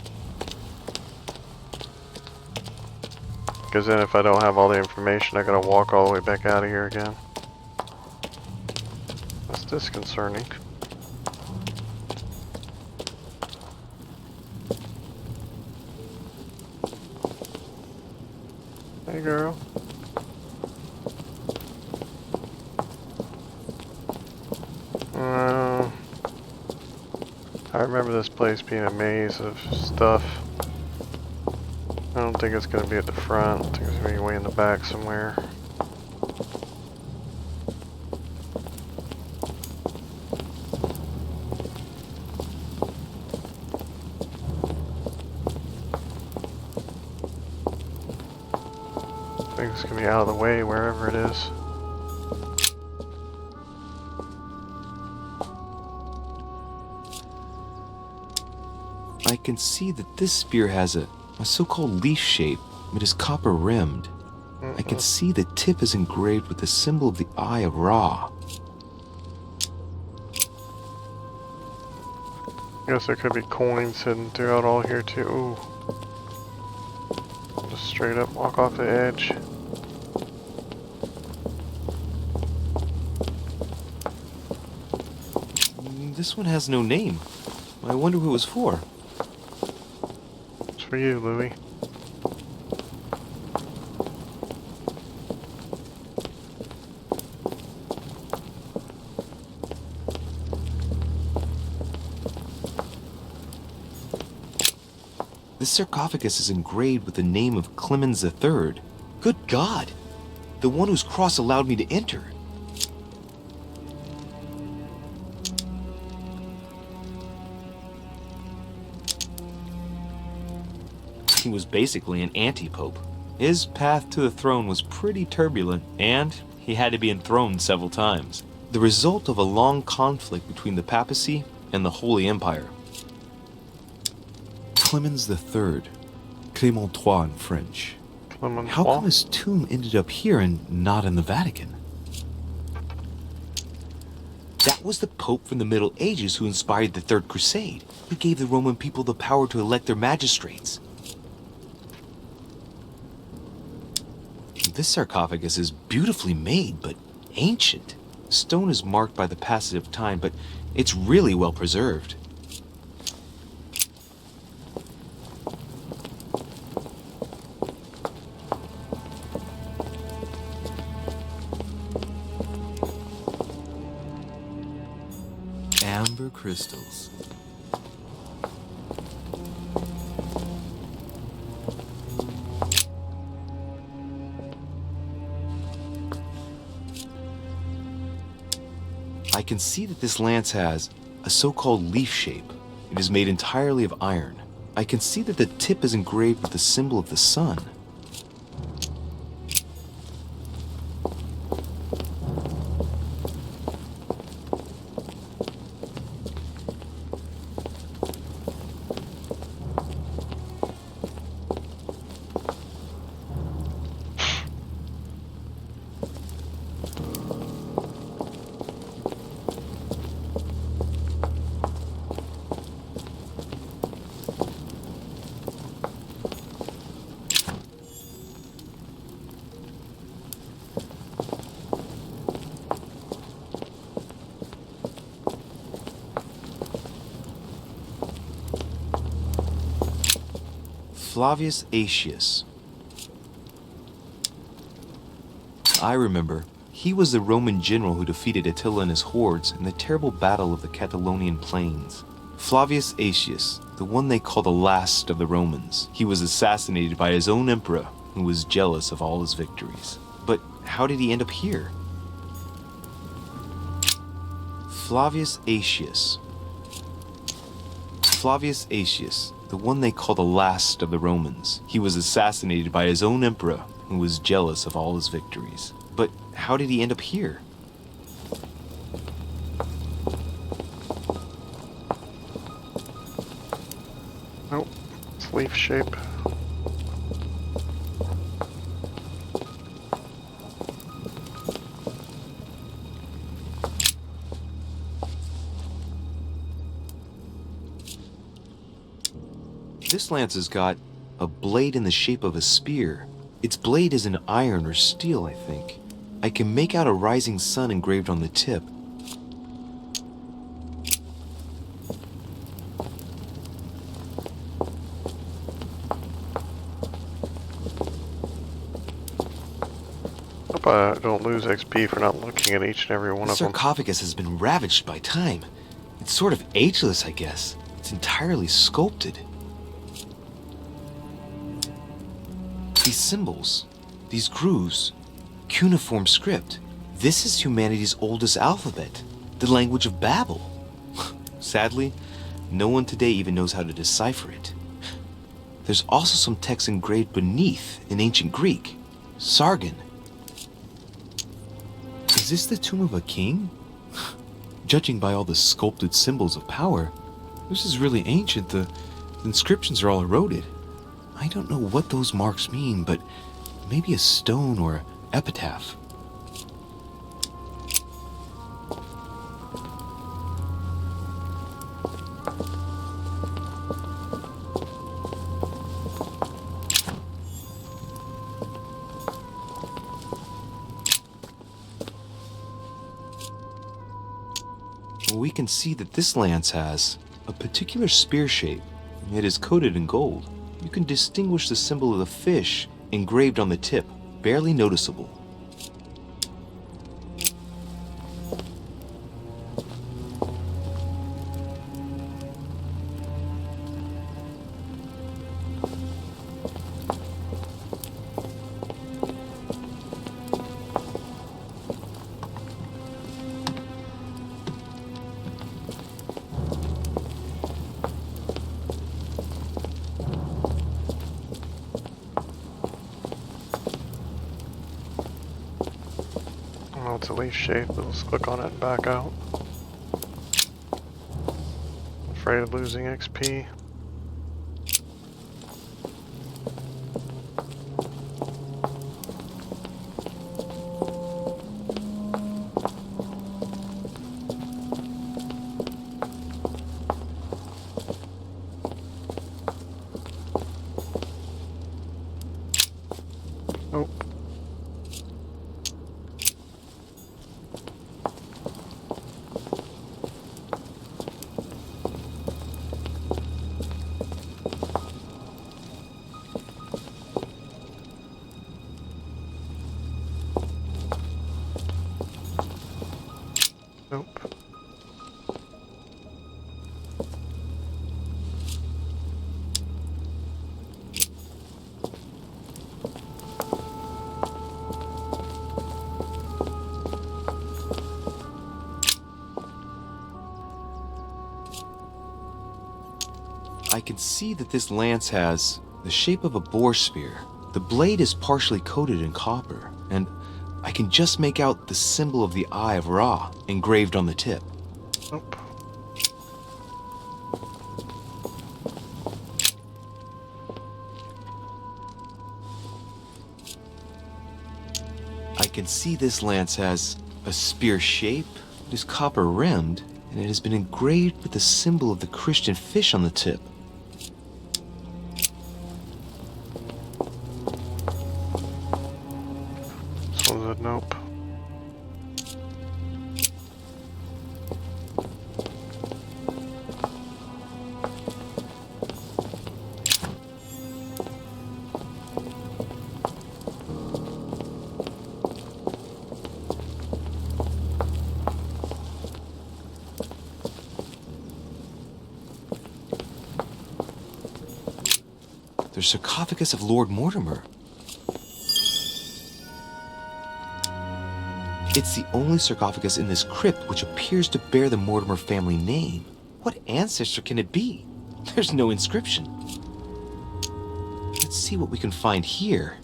Because then if I don't have all the information, I gotta walk all the way back out of here again. That's disconcerting. Hey girl. I remember this place being a maze of stuff. I don't think it's going to be at the front. I think it's going to be way in the back somewhere. I think it's going to be out of the way wherever it is. I can see that this spear has a so-called leaf shape. It is copper rimmed. I can see the tip is engraved with the symbol of the Eye of Ra. Guess there could be coins hidden throughout all here too. Ooh. Just straight up walk off the edge. This one has no name. I wonder who it was for. For you, Louis. This sarcophagus is engraved with the name of Clemens III. Good God! The one whose cross allowed me to enter. He was basically an anti-pope. His path to the throne was pretty turbulent, and he had to be enthroned several times. The result of a long conflict between the papacy and the Holy Empire. Clemens III, Clément III in French. How come his tomb ended up here and not in the Vatican? That was the Pope from the Middle Ages who inspired the Third Crusade. He gave the Roman people the power to elect their magistrates. This sarcophagus is beautifully made, but ancient. Stone is marked by the passage of time, but it's really well preserved. Amber crystals. I can see that this lance has a so-called leaf shape. It is made entirely of iron. I can see that the tip is engraved with the symbol of the sun. Flavius Aetius. I remember. He was the Roman general who defeated Attila and his hordes in the terrible battle of the Catalonian plains. Flavius Aetius, the one they call the last of the Romans. He was assassinated by his own emperor, who was jealous of all his victories. But how did he end up here? Flavius Aetius. Flavius Aetius, the one they call the last of the Romans. He was assassinated by his own emperor, who was jealous of all his victories. But how did he end up here? Nope, it's leaf shape. This lance has got a blade in the shape of a spear. Its blade is in iron or steel, I think. I can make out a rising sun engraved on the tip. Hope I don't lose XP for not looking at each and every one The of them. sarcophagus has been ravaged by time. It's sort of ageless, I guess. It's entirely sculpted. These symbols, these grooves, cuneiform script. This is humanity's oldest alphabet, the language of Babel. Sadly, no one today even knows how to decipher it. There's also some text engraved beneath in ancient Greek, Sargon. Is this the tomb of a king? Judging by all the sculpted symbols of power, this is really ancient. The inscriptions are all eroded. I don't know what those marks mean, but maybe a stone or epitaph. We can see that this lance has a particular spear shape. It is coated in gold. You can distinguish the symbol of the fish engraved on the tip, barely noticeable. it's at least shaped, but let's click on it and back out. Afraid of losing XP. Nope. Nope. I can see that this lance has the shape of a boar spear. The blade is partially coated in copper, and I can just make out the symbol of the Eye of Ra engraved on the tip. Nope. I can see this lance has a spear shape, it is copper rimmed, and it has been engraved with the symbol of the Christian fish on the tip. This one's a nope. The sarcophagus of Lord Mortimer. It's the only sarcophagus in this crypt which appears to bear the Mortimer family name. What ancestor can it be? There's no inscription. Let's see what we can find here.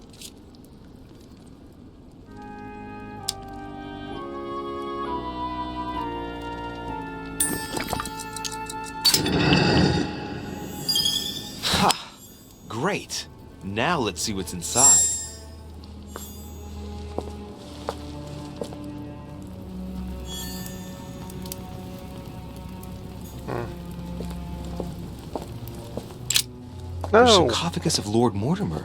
Ha! Great. Now let's see what's inside. The No! sarcophagus of Lord Mortimer.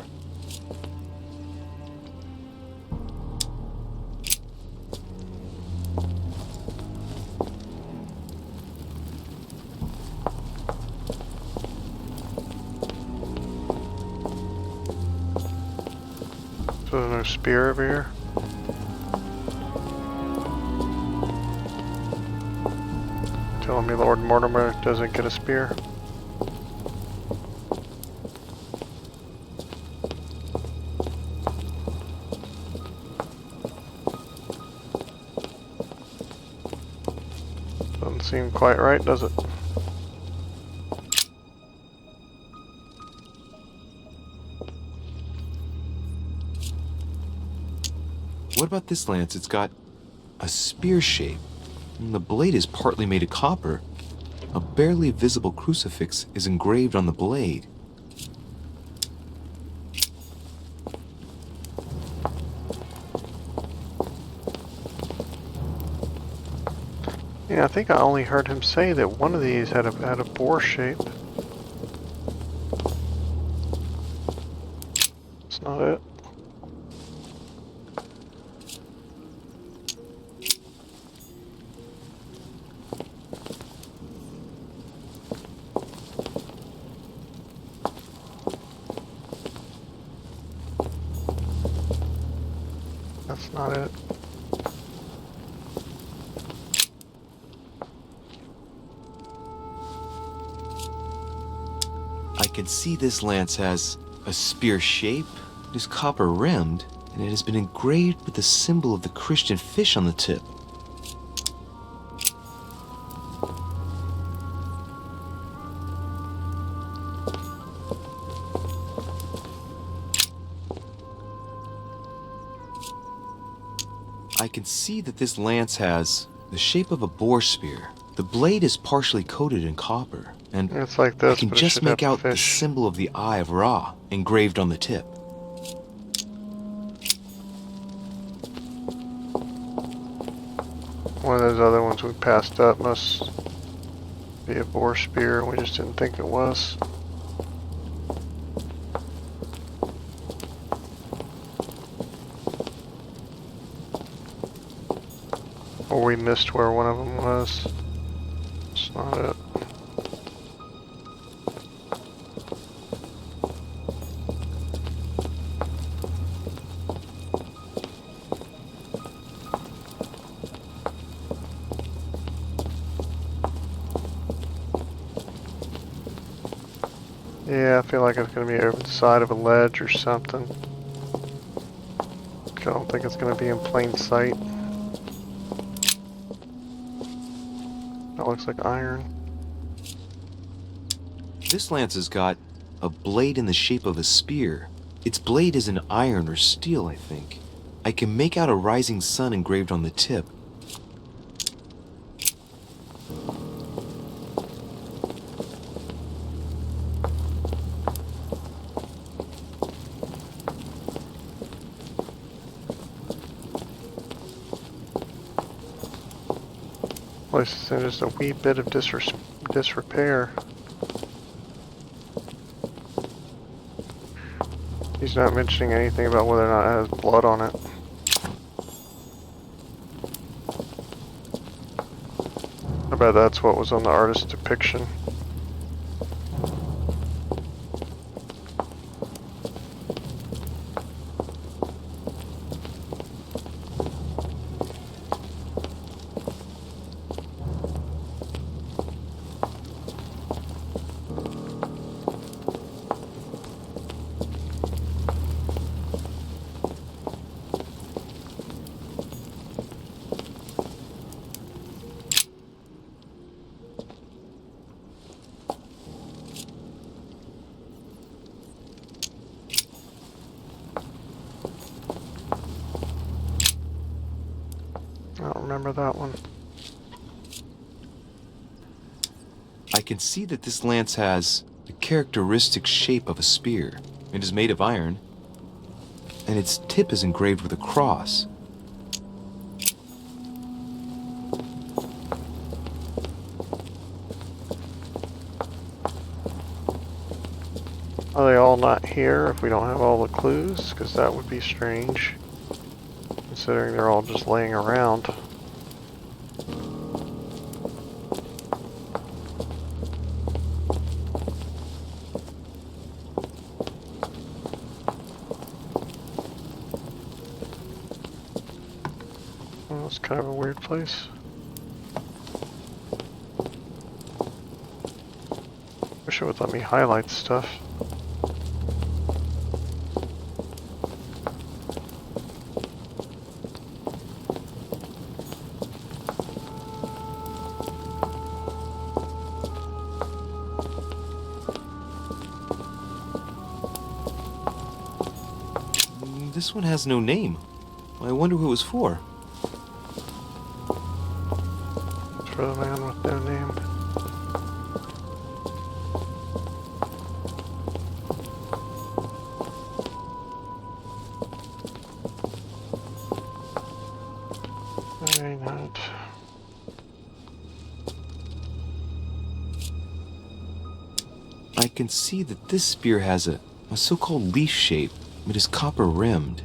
So there's no spear over here? Telling me Lord Mortimer doesn't get a spear? Doesn't seem quite right, does it? What about this lance? It's got a spear shape, and the blade is partly made of copper. A barely visible crucifix is engraved on the blade. Yeah, I think I only heard him say that one of these had a boar shape. That's not it. That's not it. I can see this lance has a spear shape, it is copper rimmed, and it has been engraved with the symbol of the Christian fish on the tip. I I can see that this lance has the shape of a boar spear. The blade is partially coated in copper, and it's like this, I can but it just should make have out the fish. symbol of the Eye of Ra engraved on the tip. One of those other ones we passed up must be a boar spear, and we just didn't think it was. Or we missed where one of them was. It's not it. Yeah, I feel like it's going to be over the side of a ledge or something. I don't think it's going to be in plain sight. That looks like iron. This lance has got a blade in the shape of a spear. Its blade is in iron or steel, I think. I can make out a rising sun engraved on the tip. Place is in just a wee bit of disrepair. He's not mentioning anything about whether or not it has blood on it. I bet that's what was on the artist's depiction. I don't remember that one. I can see that this lance has the characteristic shape of a spear. It is made of iron, and its tip is engraved with a cross. Are they all not here if we don't have all the clues? Because that would be strange, considering they're all just laying around. Well, it's kind of a weird place. Wish it would let me highlight stuff. This one has no name. I wonder who it was for. It's for the man with no name. Very not. I can see that this spear has a so-called leaf shape. It is copper rimmed.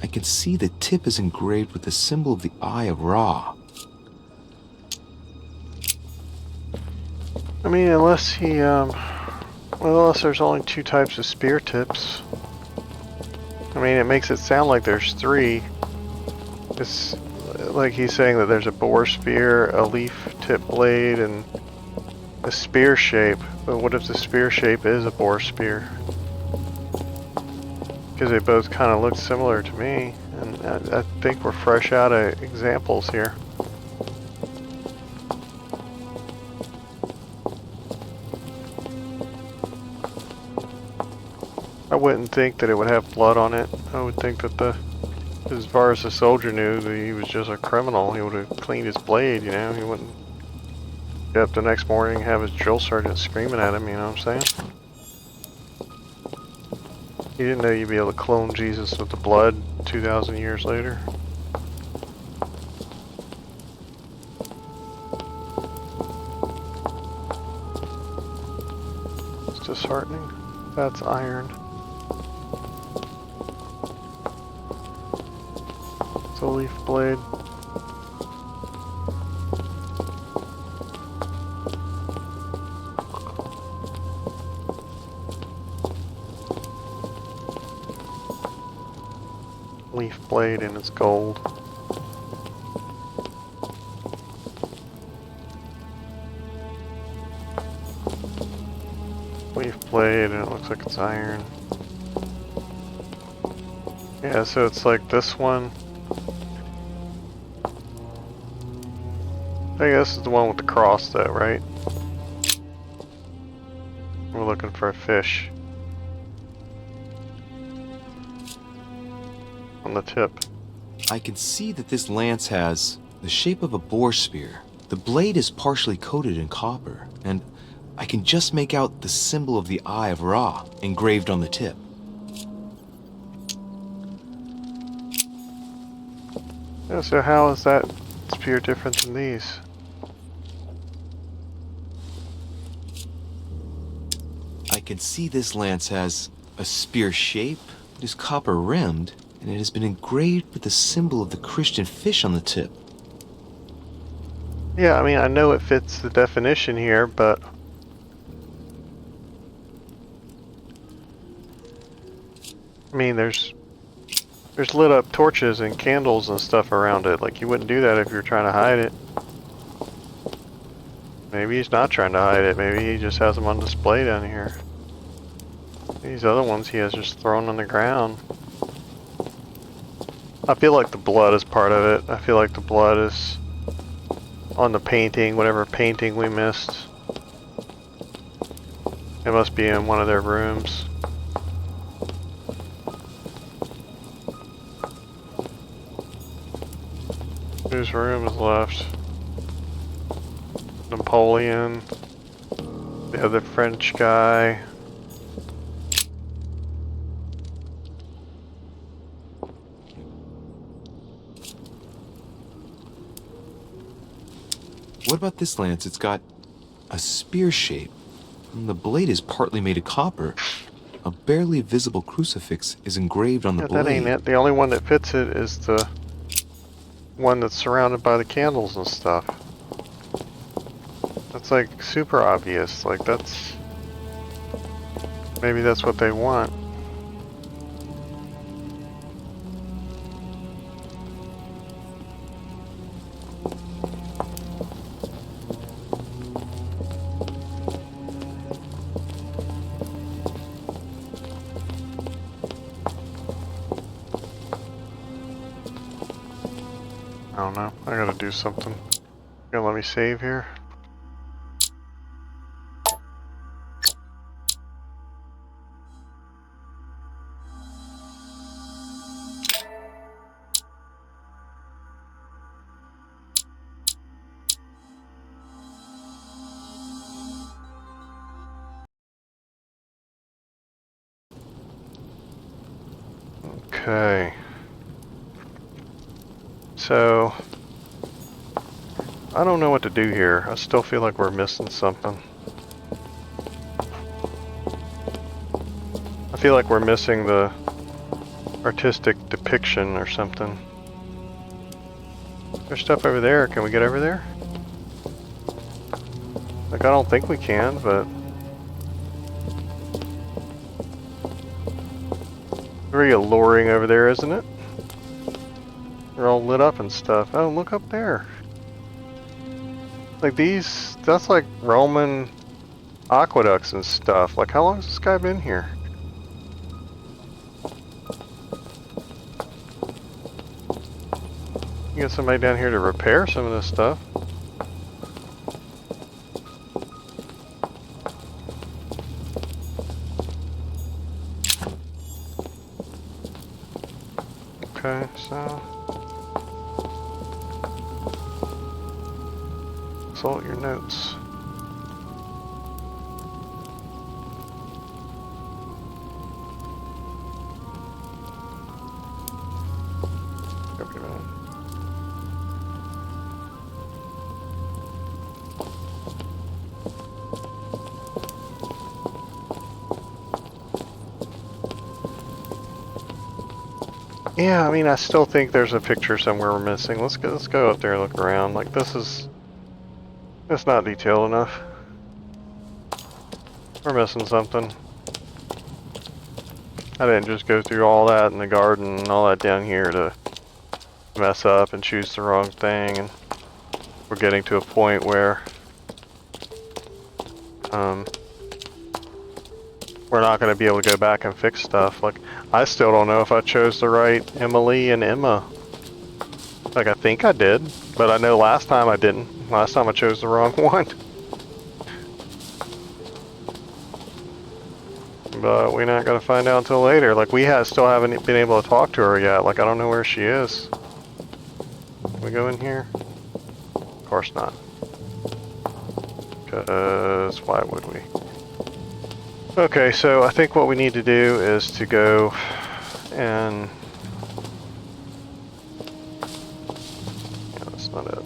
I can see the tip is engraved with the symbol of the Eye of Ra. I mean, unless he, well, unless there's only two types of spear tips. I mean, it makes it sound like there's three. It's like he's saying that there's a boar spear, a leaf tip blade, and a spear shape. But what if the spear shape is a boar spear? Because they both kind of look similar to me, and I think we're fresh out of examples here. I wouldn't think that it would have blood on it. I would think that the As far as the soldier knew, that he was just a criminal. He would have cleaned his blade, you know. He wouldn't get up the next morning and have his drill sergeant screaming at him, you know what I'm saying? He didn't know you'd be able to clone Jesus with the blood 2,000 years later. It's disheartening. That's iron. It's a leaf blade. Leaf blade and it's gold. Leaf blade and it looks like it's iron. Yeah, so it's like this one. I guess it's the one with the cross though, right? We're looking for a fish. On the tip. I can see that this lance has the shape of a boar spear. The blade is partially coated in copper, and I can just make out the symbol of the Eye of Ra engraved on the tip. Yeah, so how is that spear different than these? I can see this lance has a spear shape, it is copper rimmed, and it has been engraved with the symbol of the Christian fish on the tip. Yeah, I mean, I know it fits the definition here, but I mean, there's lit up torches and candles and stuff around it. Like, you wouldn't do that if you were trying to hide it. Maybe he's not trying to hide it. Maybe he just has them on display down here. These other ones he has just thrown on the ground. I feel like the blood is part of it. I feel like the blood is on the painting, whatever painting we missed. It must be in one of their rooms. Whose room is left? Napoleon, the other French guy. What about this lance? It's got a spear shape, and the blade is partly made of copper. A barely visible crucifix is engraved on the blade. That ain't it. The only one that fits it is the one that's surrounded by the candles and stuff. That's like super obvious. Like, that's... maybe that's what they want. I don't know. I gotta do something. You gonna let me save here? Okay. So, I don't know what to do here. I still feel like we're missing something. I feel like we're missing the artistic depiction or something. There's stuff over there. Can we get over there? Like, I don't think we can, but... very alluring over there, isn't it? They're all lit up and stuff. Oh, look up there. Like these, that's like Roman aqueducts and stuff. Like, how long has this guy been here? You get somebody down here to repair some of this stuff. Okay, so consult your notes. Wait a minute. Yeah, I mean, I still think there's a picture somewhere we're missing. Let's go up there and look around. Like, it's not detailed enough. We're missing something. I didn't just go through all that in the garden and all that down here to mess up and choose the wrong thing. And we're getting to a point where we're not going to be able to go back and fix stuff. Like, I still don't know if I chose the right Emily and Emma. Like, I think I did, but I know last time I didn't. Last time I chose the wrong one. But we're not going to find out until later. Like, still haven't been able to talk to her yet. Like, I don't know where she is. Can we go in here? Of course not. Because why would we? Okay, so I think what we need to do is to go and... Yeah, that's not it.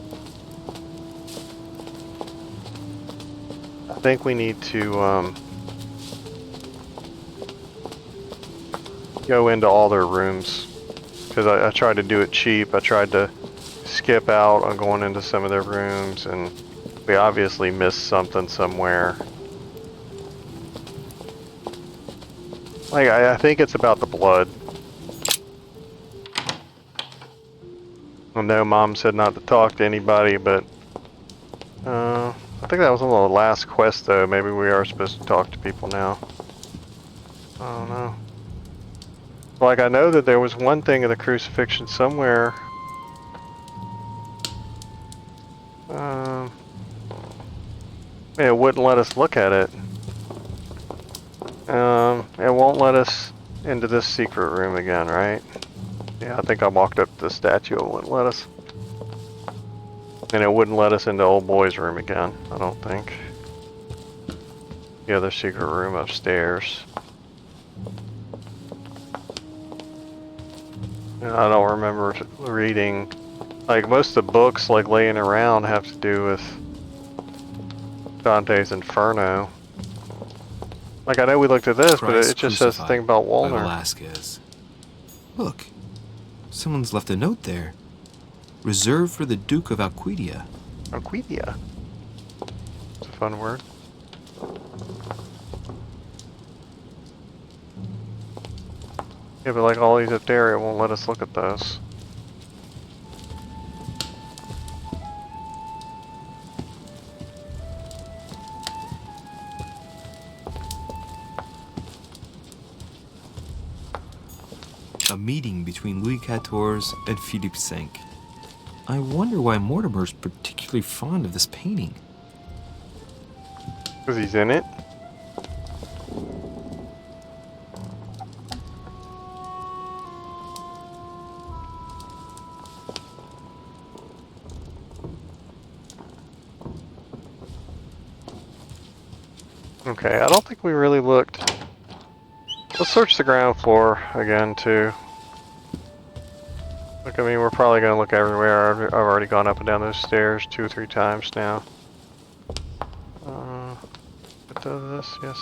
I think we need to go into all their rooms. Because I tried to do it cheap. I tried to skip out on going into some of their rooms, and we obviously missed something somewhere. Like, I think it's about the blood. I know Mom said not to talk to anybody, but I think that was on the last quest, though. Maybe we are supposed to talk to people now. I don't know. Like, I know that there was one thing of the crucifixion somewhere. It wouldn't let us look at it. It won't let us into this secret room again, right? Yeah, I think I walked up to the statue, it wouldn't let us. And it wouldn't let us into old boy's room again, I don't think. The other secret room upstairs. And I don't remember reading, like, most of the books, like, laying around have to do with Dante's Inferno. Like, I know we looked at this, but it just says the thing about Walner. Velasquez. Look, someone's left a note there. Reserved for the Duke of Alquidia. Alquidia? It's a fun word. Yeah, but like all these up there, it won't let us look at those. A meeting between Louis XIV and Philippe V. I wonder why Mortimer's particularly fond of this painting. Because he's in it? Okay, I don't think we really looked. Let's search the ground floor again, too. Look, I mean, we're probably going to look everywhere. I've already gone up and down those stairs 2 or 3 times now. What does this? Yes.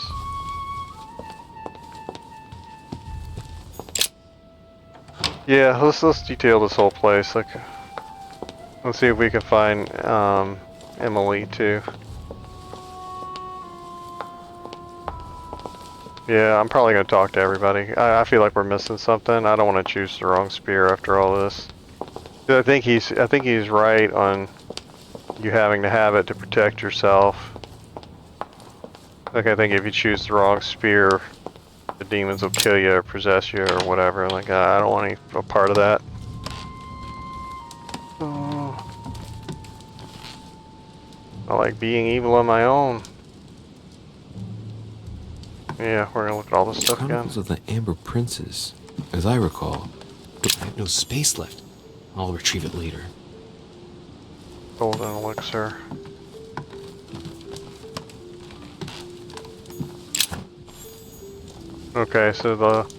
Yeah, let's detail this whole place. Like, let's see if we can find Emily, too. Yeah, I'm probably going to talk to everybody. I feel like we're missing something. I don't want to choose the wrong spear after all this. I think he's right on you having to have it to protect yourself. Like, I think if you choose the wrong spear, the demons will kill you or possess you or whatever. Like, I don't want any part of that. Oh. I like being evil on my own. Yeah, we're gonna look at all this stuff again. Chronicles of the Amber Princes, as I recall, I have no space left. I'll retrieve it later. Golden elixir. Okay, so the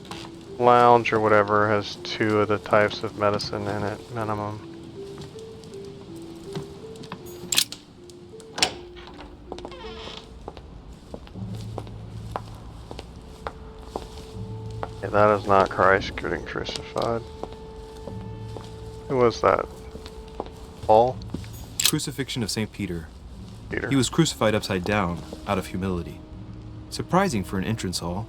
lounge or whatever has 2 of the types of medicine in it, minimum. Yeah, that is not Christ getting crucified. Who was that? Paul? Crucifixion of St. Peter. Peter. He was crucified upside down, out of humility. Surprising for an entrance hall.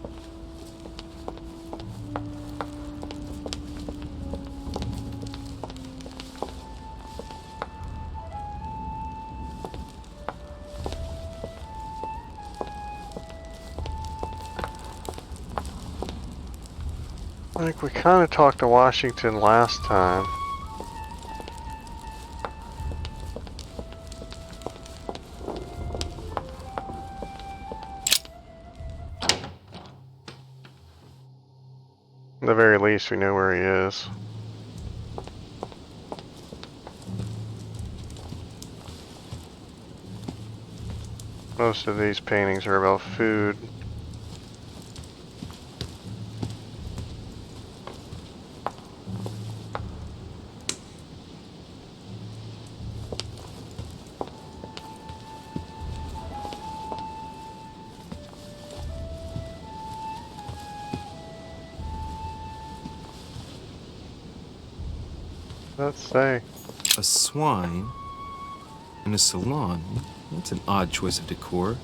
Like, we kind of talked to Washington last time. At the very least, we know where he is. Most of these paintings are about food. Let's say. A swine in a salon. That's an odd choice of decor.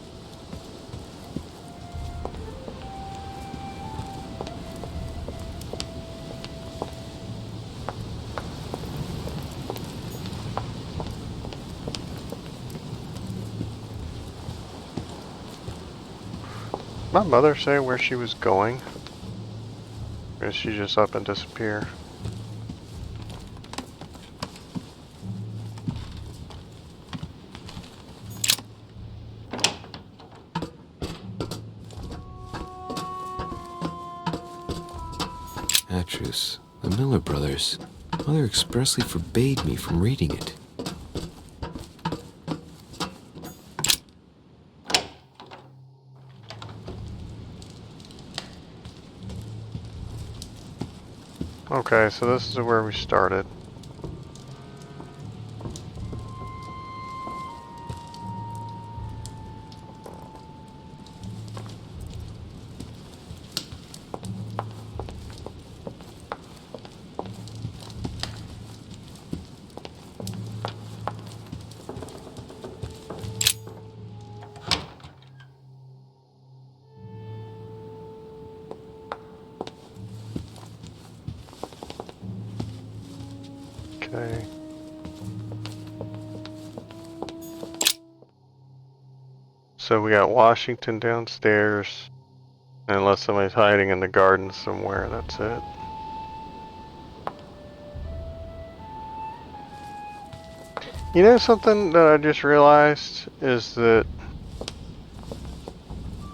My mother say where she was going? Or did she just up and disappear? Atrus, the Miller brothers. Mother expressly forbade me from reading it. Okay, so this is where we started. Okay. So we got Washington downstairs. And unless somebody's hiding in the garden somewhere, that's it. You know something that I just realized is that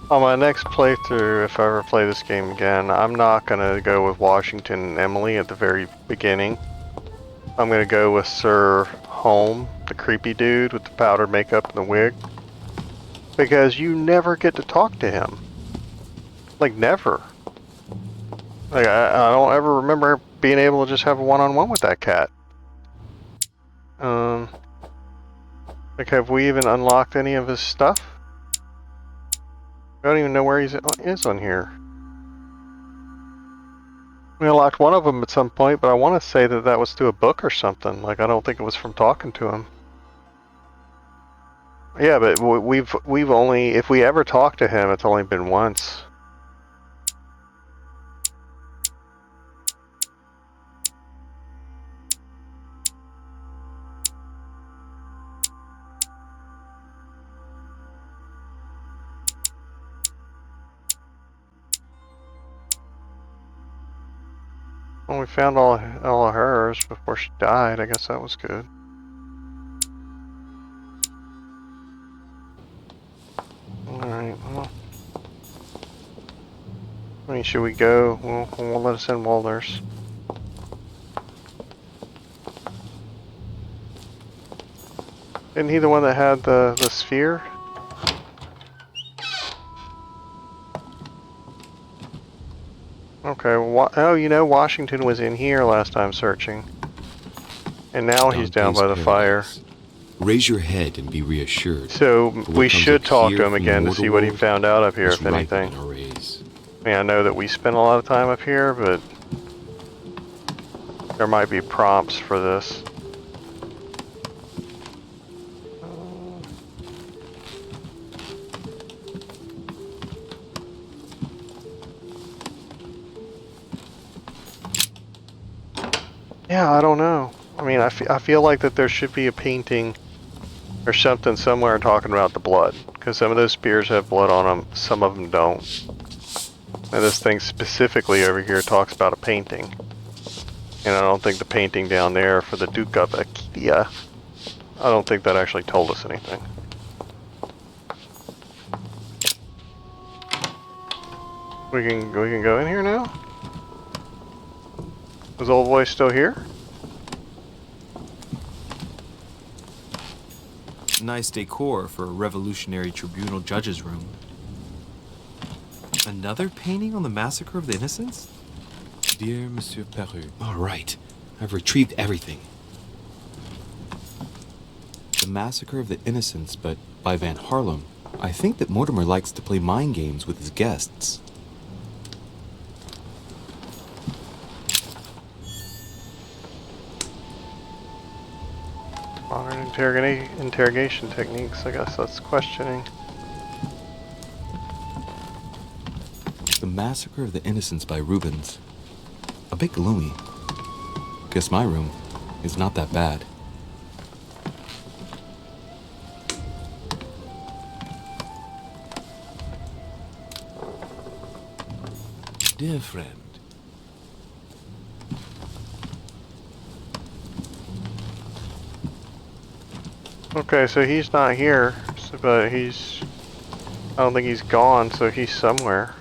on my next playthrough, if I ever play this game again, I'm not going to go with Washington and Emily at the very beginning. I'm going to go with Sir Home, the creepy dude with the powdered makeup and the wig. Because you never get to talk to him. Like, never. Like, I don't ever remember being able to just have a one-on-one with that cat. Like, have we even unlocked any of his stuff? I don't even know where he is on here. We unlocked one of them at some point, but I want to say that that was through a book or something. Like, I don't think it was from talking to him. Yeah, but we've only, if we ever talked to him, it's only been once. Well, we found all of hers before she died. I guess that was good. Alright, well. I mean, should we go? We'll let us in while there's Isn't he the one that had the sphere? Okay, oh, you know, Washington was in here last time searching. And now he's down by the fire. Raise your head and be reassured. So we should talk to him again to see what he found out up here, if anything. I mean, I know that we spent a lot of time up here, but there might be prompts for this. Yeah, I don't know. I mean, I feel like that there should be a painting or something somewhere talking about the blood, because some of those spears have blood on them, some of them don't. And this thing specifically over here talks about a painting. And I don't think the painting down there for the Duke of Acadia, I don't think that actually told us anything. We can go in here now? Is old boy still here? Nice decor for a revolutionary tribunal judge's room. Another painting on the massacre of the innocents? Dear Monsieur Peru. All right. I've retrieved everything. The massacre of the innocents, but by Van Harlem. I think that Mortimer likes to play mind games with his guests. Modern interrogation techniques, I guess that's questioning. The Massacre of the Innocents by Rubens. A bit gloomy. Guess my room is not that bad. Dear friend, Okay, so he's not here, but he's... I don't think he's gone, so he's somewhere.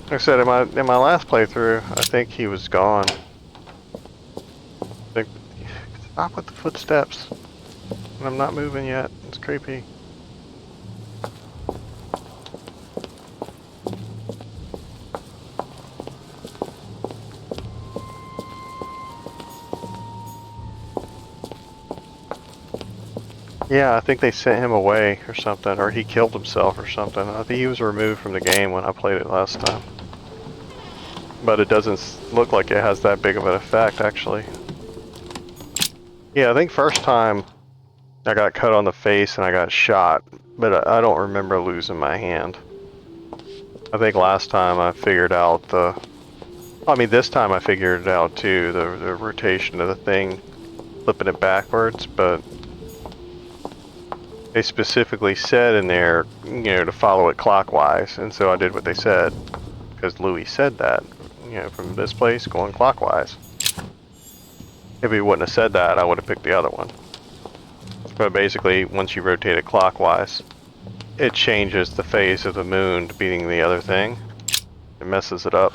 Like I said, in my last playthrough, I think he was gone. Stop with the footsteps. And I'm not moving yet. It's creepy. Yeah, I think they sent him away or something, or he killed himself or something. I think he was removed from the game when I played it last time. But it doesn't look like it has that big of an effect, actually. Yeah, I think first time I got cut on the face and I got shot, but I don't remember losing my hand. I think last time I figured out the... I mean, this time I figured it out too, the rotation of the thing, flipping it backwards, but... They specifically said in there, you know, to follow it clockwise, and so I did what they said, because Louis said that, you know, from this place going clockwise. If he wouldn't have said that, I would have picked the other one. But basically, once you rotate it clockwise, it changes the phase of the moon to being the other thing. It messes it up.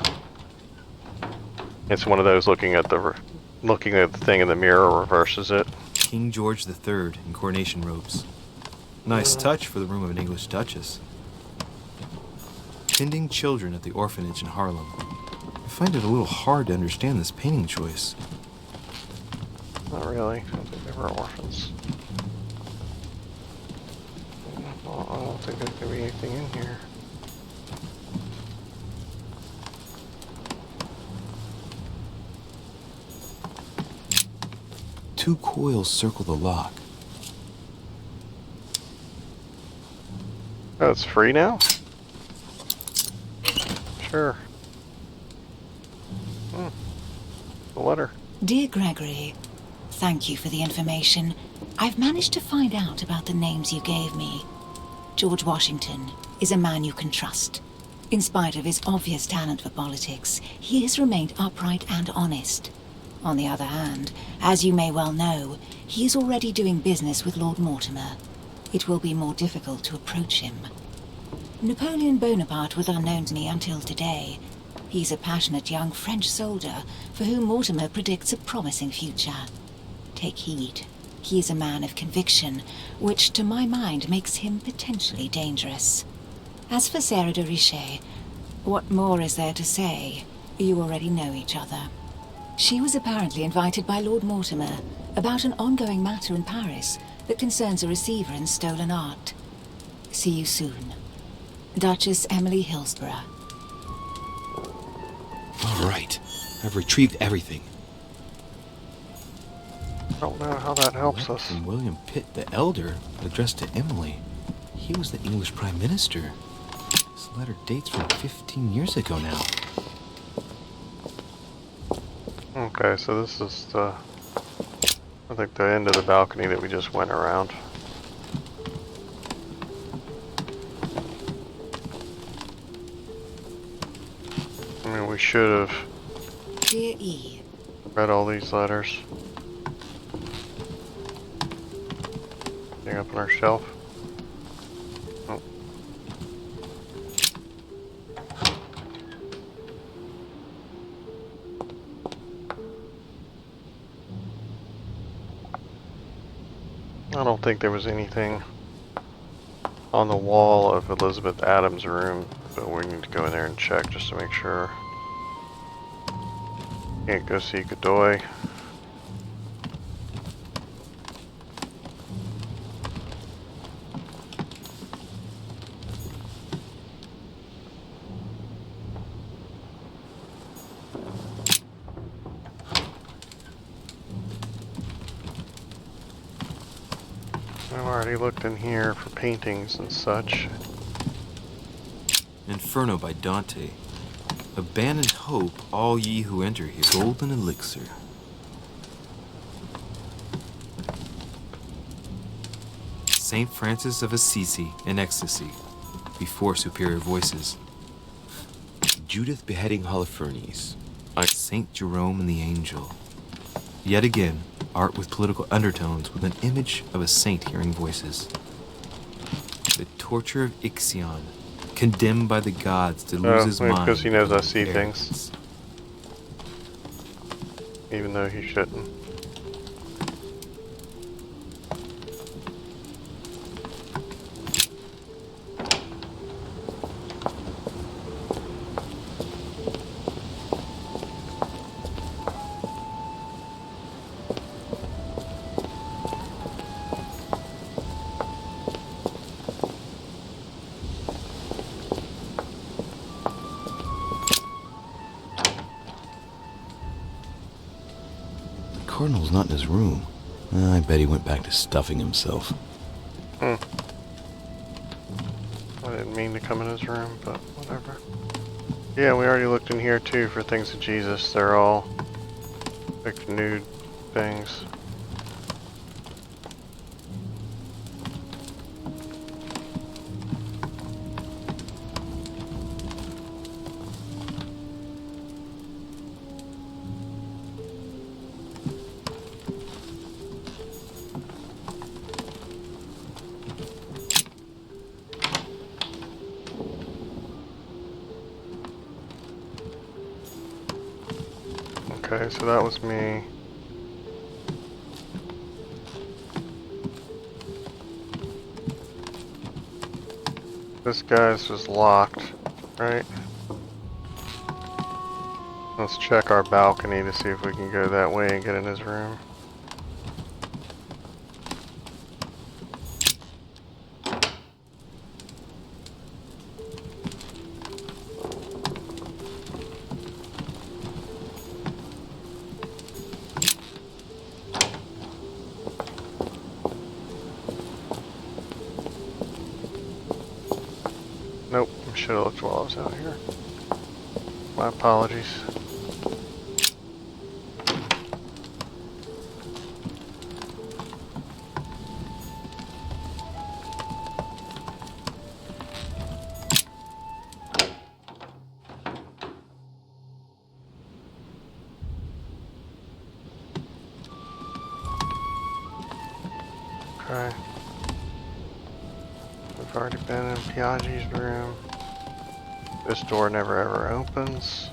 It's one of those looking at the thing in the mirror reverses it. King George III in coronation robes. Nice touch for the room of an English duchess. Tending children at the orphanage in Harlem. I find it a little hard to understand this painting choice. Not really. I don't think they were orphans. Well, I don't think there's going to be anything in here. Two coils circle the lock. Oh, it's free now? Sure. The letter. Dear Gregory, thank you for the information. I've managed to find out about the names you gave me. George Washington is a man you can trust. In spite of his obvious talent for politics, he has remained upright and honest. On the other hand, as you may well know, he is already doing business with Lord Mortimer. It will be more difficult to approach him. Napoleon Bonaparte was unknown to me until today. He's a passionate young French soldier for whom Mortimer predicts a promising future. Take heed. He is a man of conviction, which to my mind makes him potentially dangerous. As for Sarah de Richet, what more is there to say? You already know each other. She was apparently invited by Lord Mortimer about an ongoing matter in Paris that concerns a receiver in stolen art. See you soon. Duchess Emily Hillsborough. All right. I've retrieved everything. I don't know how that helps us. From William Pitt the Elder, addressed to Emily. He was the English Prime Minister. This letter dates from 15 years ago now. Okay, so this is the, I think, the end of the balcony that we just went around. I mean, we should have Dear E. read all these letters. Thing up on our shelf. Oh. I don't think there was anything on the wall of Elizabeth Adams' room, but we need to go in there and check just to make sure. Can't go see Godoy. I've already looked in here for paintings and such. Inferno by Dante. Abandon hope, all ye who enter here. Golden elixir. Saint Francis of Assisi in ecstasy, before superior voices. Judith beheading Holofernes. Saint Jerome and the Angel. Yet again, art with political undertones with an image of a saint hearing voices. The torture of Ixion, condemned by the gods to lose his mind. Because he knows I see things. Even though he shouldn't. The Cardinal's not in his room. I bet he went back to stuffing himself. I didn't mean to come in his room, but whatever. Yeah, we already looked in here too for things of Jesus. They're all like nude things. Okay, so that was me. This guy's just locked, right? Let's check our balcony to see if we can go that way and get in his room. Nope, I should have looked while I was out here. My apologies. Okay. We've already been in Piaggi's room. This door never ever opens.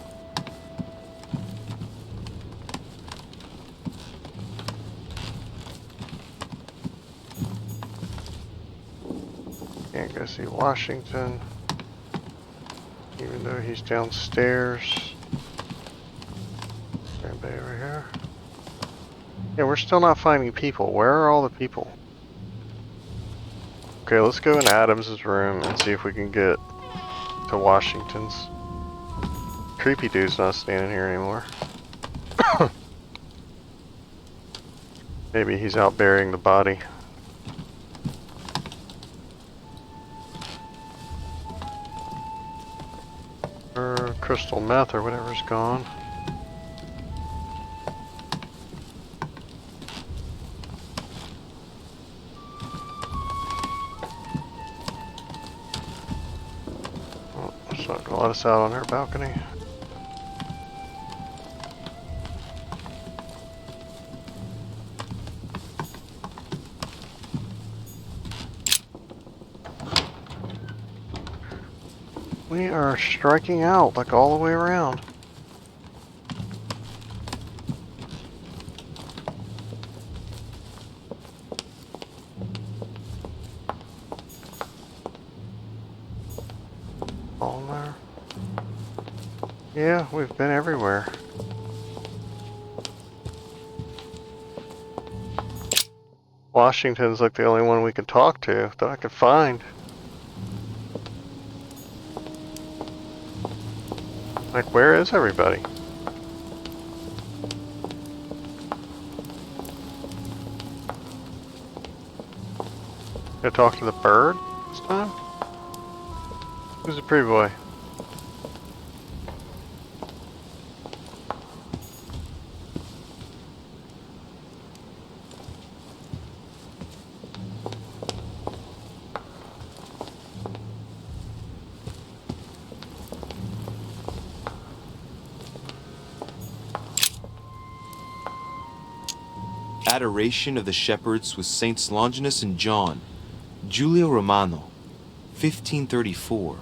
Can't go see Washington, even though he's downstairs. Anybody over here? Yeah, we're still not finding people. Where are all the people? Okay, let's go in Adams's room and see if we can get to Washington's. Creepy dude's not standing here anymore. Maybe he's out burying the body. Or crystal meth or whatever's gone. Oh, it's not gonna let us out on our balcony. We are striking out like all the way around. All there. Yeah, we've been everywhere. Washington's like the only one we can talk to that I could find. Like, where is everybody? Gonna talk to the bird this time? Who's the pretty boy? Adoration of the Shepherds with Saints Longinus and John, Giulio Romano, 1534.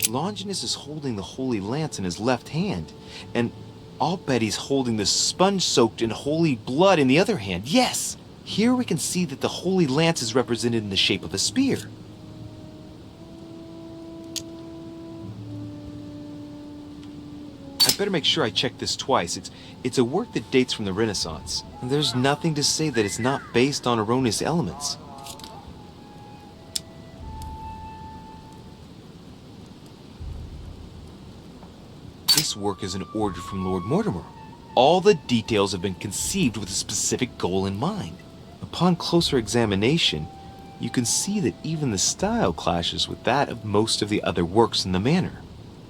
Longinus is holding the Holy Lance in his left hand, and I'll bet he's holding the sponge soaked in holy blood in the other hand. Yes! Here we can see that the Holy Lance is represented in the shape of a spear. I better make sure I check this twice. It's a work that dates from the Renaissance. And there's nothing to say that it's not based on erroneous elements. This work is an order from Lord Mortimer. All the details have been conceived with a specific goal in mind. Upon closer examination, you can see that even the style clashes with that of most of the other works in the manor.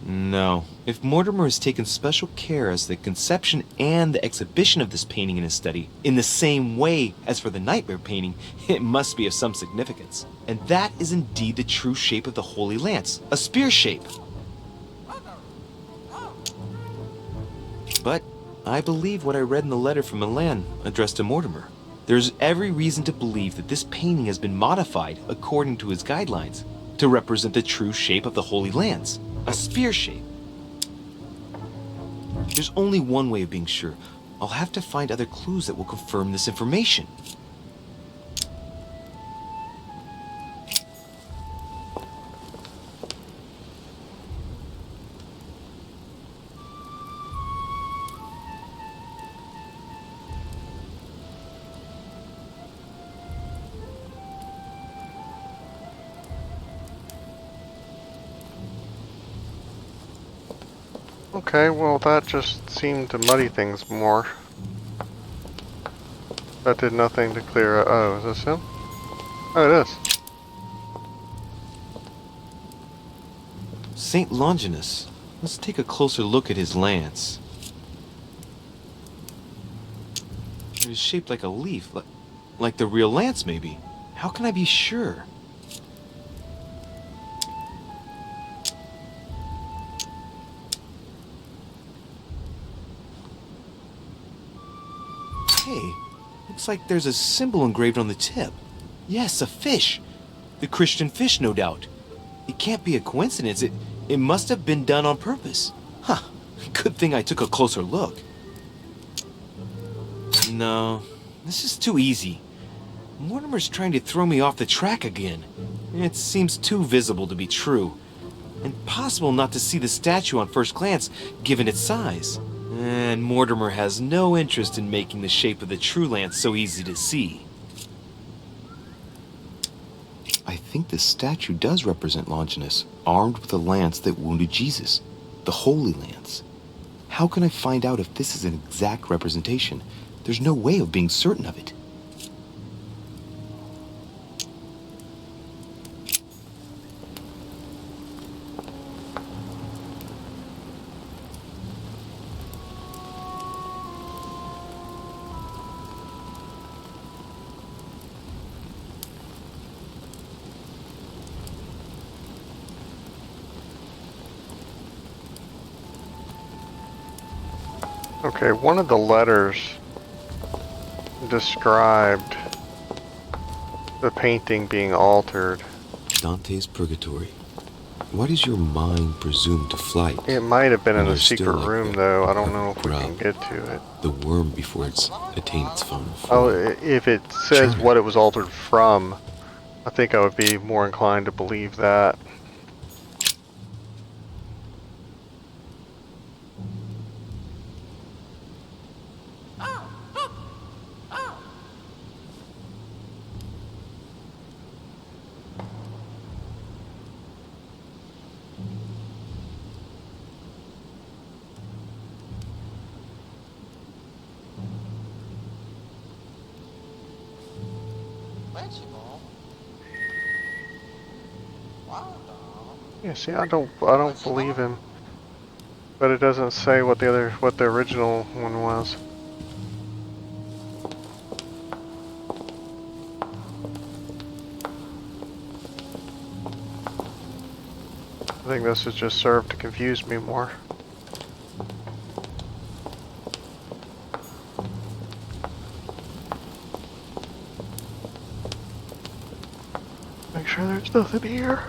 No, if Mortimer has taken special care as the conception and the exhibition of this painting in his study, in the same way as for the nightmare painting, it must be of some significance. And that is indeed the true shape of the Holy Lance, a spear shape. But I believe what I read in the letter from Milan addressed to Mortimer. There's every reason to believe that this painting has been modified according to his guidelines to represent the true shape of the Holy Lance, a spear shape. There's only one way of being sure. I'll have to find other clues that will confirm this information. Okay, well that just seemed to muddy things more. That did nothing to clear up. Oh, is this him? Oh, it is. Saint Longinus. Let's take a closer look at his lance. It is shaped like a leaf, like the real lance maybe. How can I be sure? Hey, looks like there's a symbol engraved on the tip. Yes, a fish. The Christian fish, no doubt. It can't be a coincidence. It must have been done on purpose. Huh. Good thing I took a closer look. No, this is too easy. Mortimer's trying to throw me off the track again. It seems too visible to be true. Impossible not to see the statue on first glance, given its size. And Mortimer has no interest in making the shape of the true lance so easy to see. I think the statue does represent Longinus, armed with a lance that wounded Jesus, the Holy Lance. How can I find out if this is an exact representation? There's no way of being certain of it. Okay, one of the letters described the painting being altered. Dante's Purgatory. Why does your mind presume to flight? It might have been in when a you're still secret like room, the- though. I don't the know if we can grub, get to it. The worm before it's attained its final Oh, form. if it says Charming. what it was altered from, I think I would be more inclined to believe that. Yeah, see, I don't believe him. But it doesn't say what the original one was. I think this has just served to confuse me more. Make sure there's nothing here.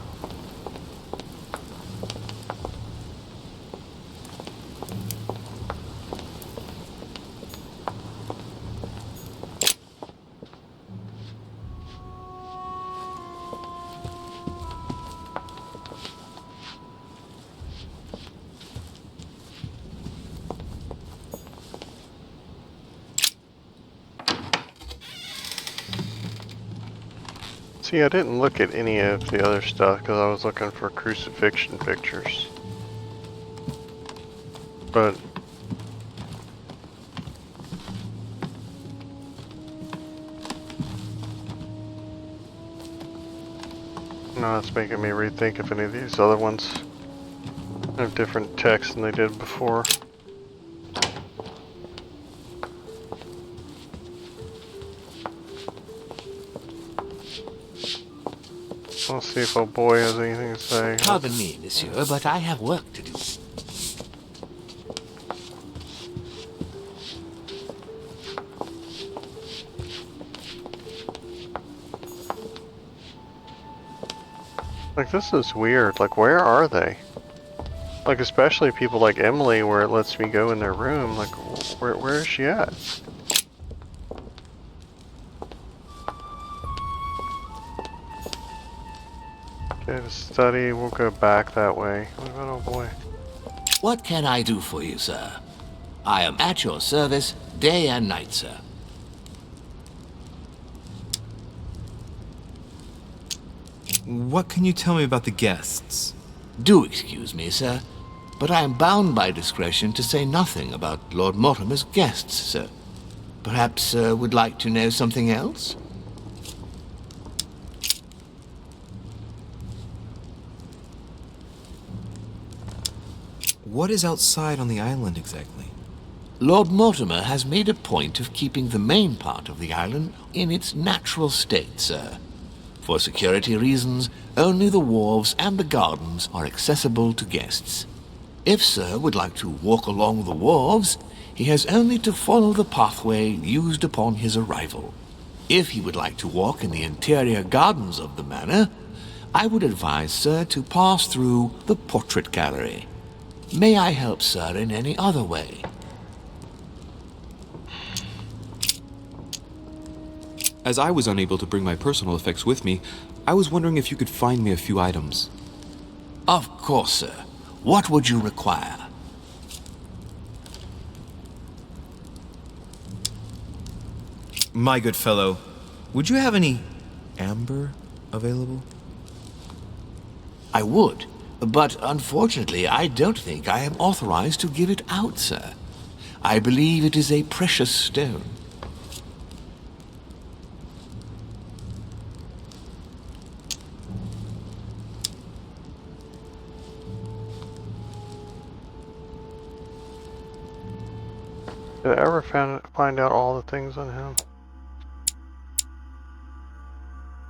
See, I didn't look at any of the other stuff because I was looking for crucifixion pictures. But no, it's making me rethink if any of these other ones have different text than they did before. Let's see if old boy has anything to say. Pardon me, monsieur, but I have work to do. Like, this is weird. Like, where are they? Like, especially people like Emily, where it lets me go in their room. Like, where is she at? Okay, to study, we'll go back that way. What about old boy? What can I do for you, sir? I am at your service day and night, sir. What can you tell me about the guests? Do excuse me, sir, but I am bound by discretion to say nothing about Lord Mortimer's guests, sir. Perhaps sir would like to know something else? What is outside on the island exactly? Lord Mortimer has made a point of keeping the main part of the island in its natural state, sir. For security reasons, only the wharves and the gardens are accessible to guests. If sir would like to walk along the wharves, he has only to follow the pathway used upon his arrival. If he would like to walk in the interior gardens of the manor, I would advise sir to pass through the portrait gallery. May I help sir in any other way? As I was unable to bring my personal effects with me, I was wondering if you could find me a few items. Of course, sir. What would you require? My good fellow, would you have any amber available? I would, but unfortunately I don't think I am authorized to give it out, sir. I believe it is a precious stone. Did I ever find out all the things on him?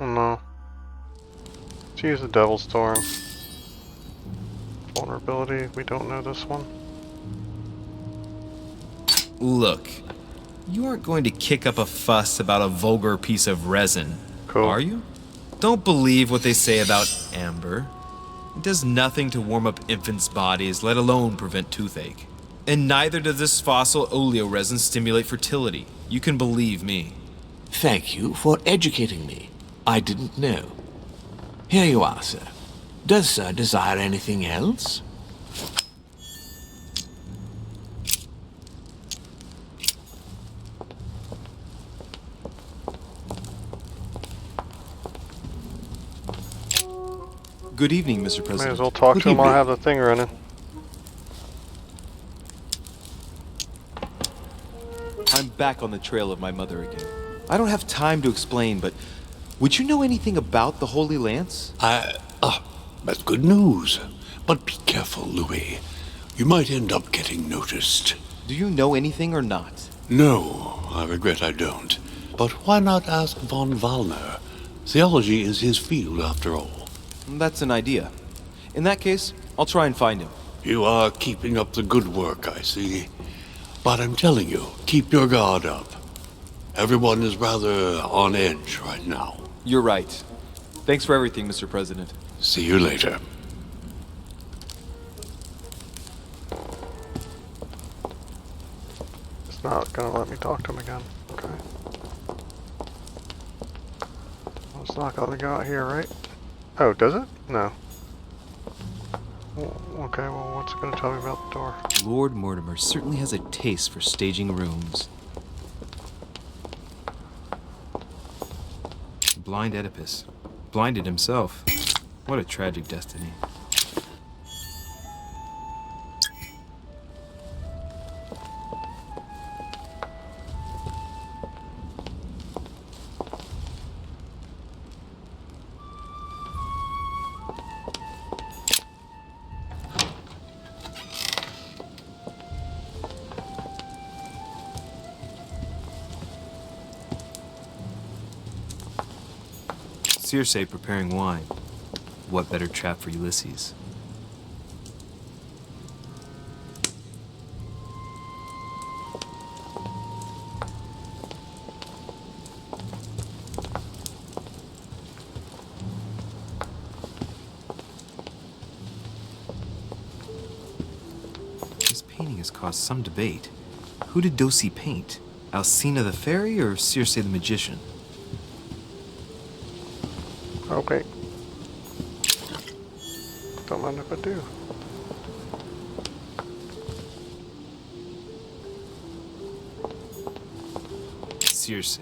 No. Let's use the Devil's Storm. Vulnerability, we don't know this one. Look, you aren't going to kick up a fuss about a vulgar piece of resin, are you? Don't believe what they say about amber. It does nothing to warm up infants' bodies, let alone prevent toothache. And neither does this fossil oleoresin stimulate fertility. You can believe me. Thank you for educating me. I didn't know. Here you are, sir. Does sir desire anything else? Good evening, Mr. President. May as well talk to him while I have the thing running. I'm back on the trail of my mother again. I don't have time to explain, but would you know anything about the Holy Lance? That's good news. But be careful, Louis. You might end up getting noticed. Do you know anything or not? No, I regret I don't. But why not ask von Wallner? Theology is his field, after all. That's an idea. In that case, I'll try and find him. You are keeping up the good work, I see. But I'm telling you, keep your guard up. Everyone is rather on edge right now. You're right. Thanks for everything, Mr. President. See you later. It's not gonna let me talk to him again. Okay. Well, it's not gonna let me go out here, right? Oh, does it? No. Well, okay, well, what's it gonna tell me about the door? Lord Mortimer certainly has a taste for staging rooms. Blind Oedipus. Blinded himself. What a tragic destiny. Circe preparing wine. What better trap for Ulysses? This painting has caused some debate. Who did Dosi paint? Alcina the fairy or Circe the magician? Okay. Don't mind if I do. Circe.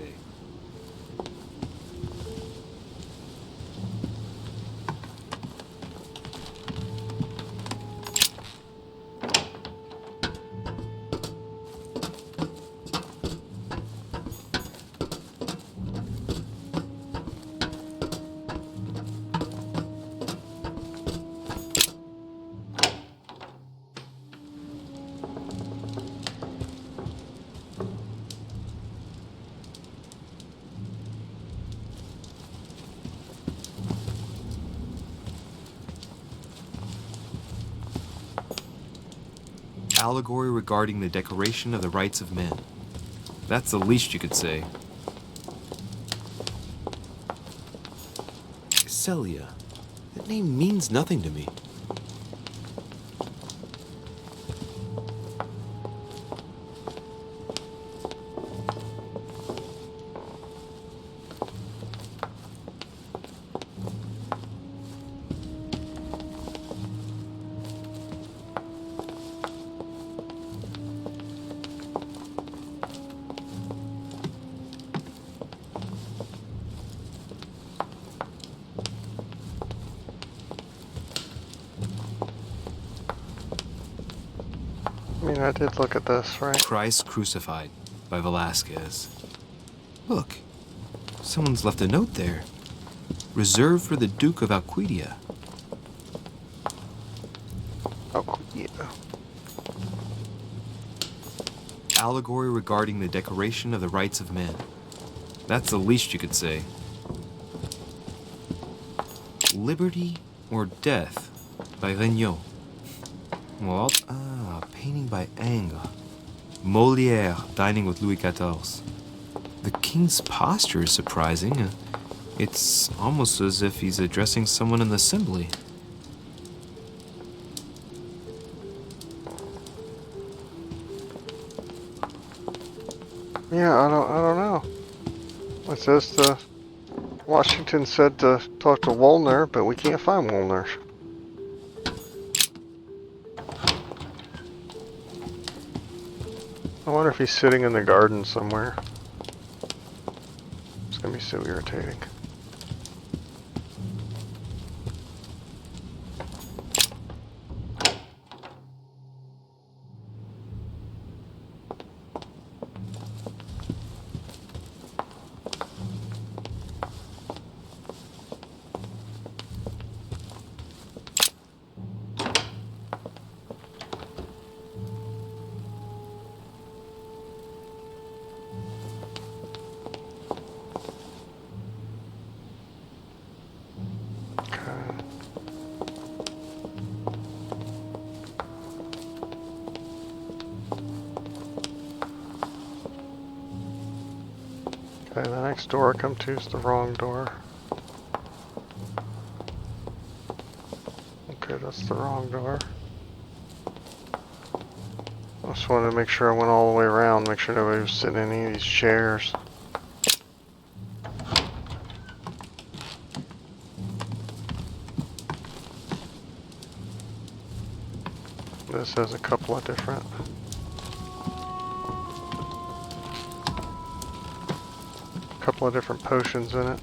Allegory regarding the decoration of the rights of men. That's the least you could say. Celia. That name means nothing to me. think I did look at this, right? Christ Crucified by Velasquez. Look, someone's left a note there. Reserved for the Duke of Alquidia. Alquidia. Allegory regarding the decoration of the rights of man. That's the least you could say. Liberty or Death by Regnault. Well, painting by Ingres. Molière dining with Louis XIV. The king's posture is surprising. It's almost as if he's addressing someone in the assembly. Yeah, I don't know. It says Washington said to talk to Woolner, but we can't find Woolner. I wonder if he's sitting in the garden somewhere. It's gonna be so irritating. Okay, the next door I come to is the wrong door. Okay, that's the wrong door. I just wanted to make sure I went all the way around, make sure nobody was sitting in any of these chairs. This has a couple of different potions in it.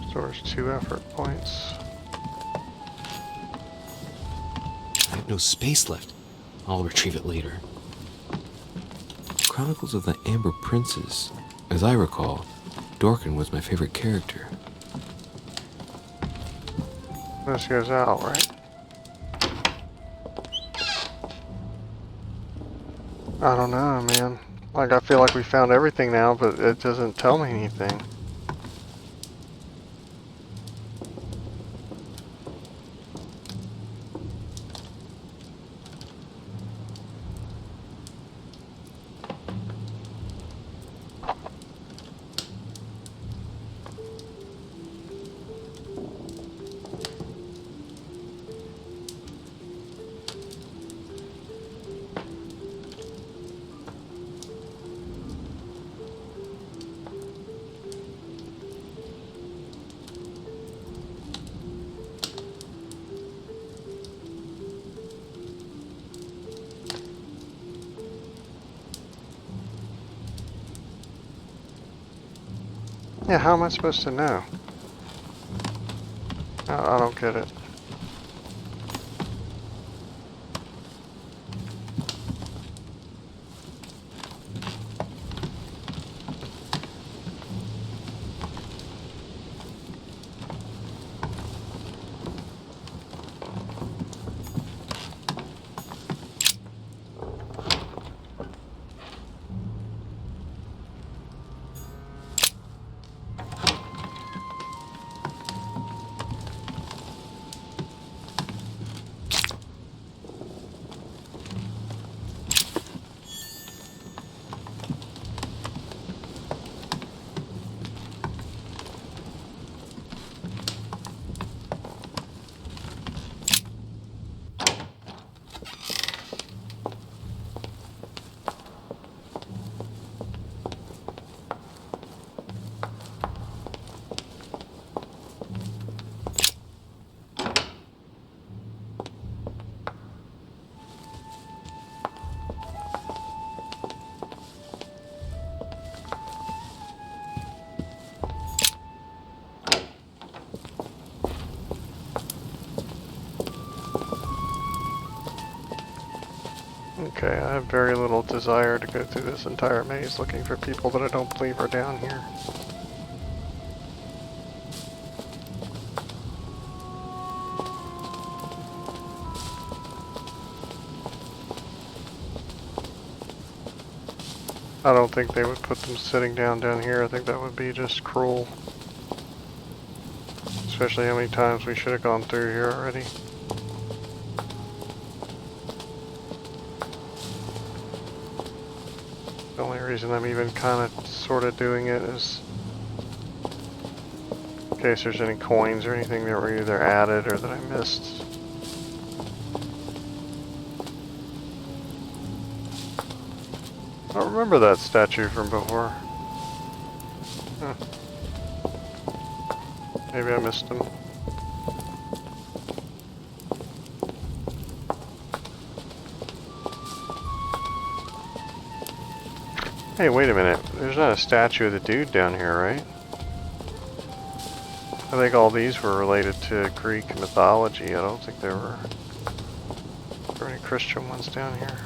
Stores 2 effort points. I have no space left. I'll retrieve it later. Chronicles of the Amber Princes. As I recall, Dorkin was my favorite character. This goes out, right? I don't know, man. Like, I feel like we found everything now, but it doesn't tell me anything. Yeah, how am I supposed to know? I don't get it. Okay, I have very little desire to go through this entire maze looking for people that I don't believe are down here. I don't think they would put them sitting down here. I think that would be just cruel. Especially how many times we should have gone through here already. The only reason I'm even kind of sort of doing it is in case there's any coins or anything that were either added or that I missed. I don't remember that statue from before. Huh. Maybe I missed him. Hey, wait a minute. There's not a statue of the dude down here, right? I think all these were related to Greek mythology. I don't think there were any Christian ones down here.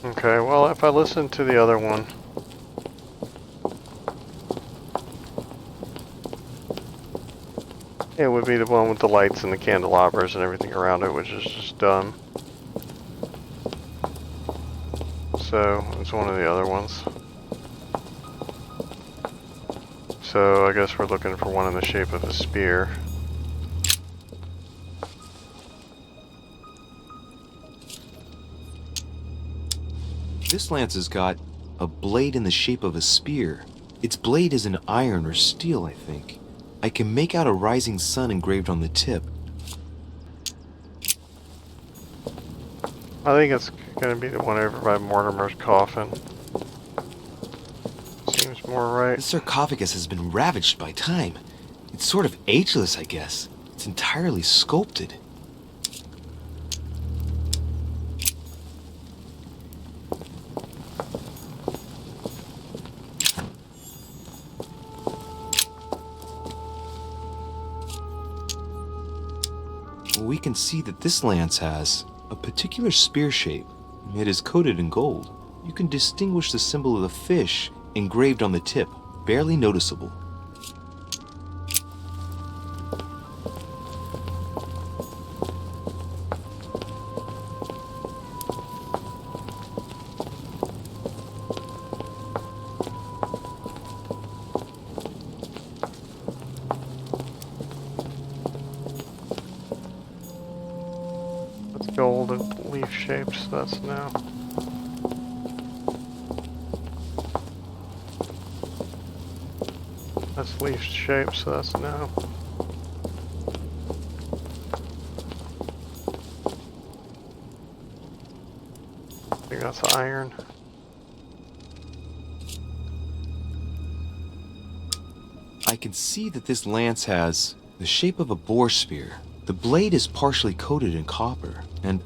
Okay, well, if I listen to the other one, it would be the one with the lights and the candelabras and everything around it, which is just dumb. So, it's one of the other ones. So, I guess we're looking for one in the shape of a spear. This lance has got a blade in the shape of a spear. Its blade is an iron or steel, I think. I can make out a rising sun engraved on the tip. I think it's going to be the one over by Mortimer's coffin. Seems more right. The sarcophagus has been ravaged by time. It's sort of ageless, I guess. It's entirely sculpted. We can see that this lance has a particular spear shape. It is coated in gold. You can distinguish the symbol of the fish engraved on the tip, barely noticeable. Gold and leaf shapes, that's no. That's leaf shapes, so that's no. I think that's iron. I can see that this lance has the shape of a boar spear. The blade is partially coated in copper, and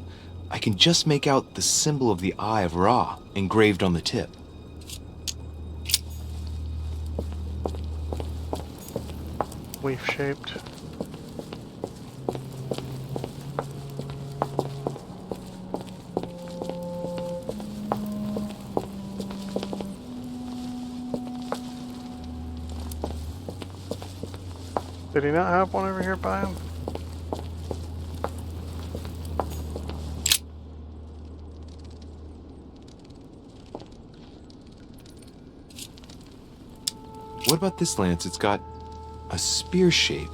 I can just make out the symbol of the Eye of Ra engraved on the tip. Leaf shaped. Did he not have one over here by him? What about this lance? It's got a spear shape,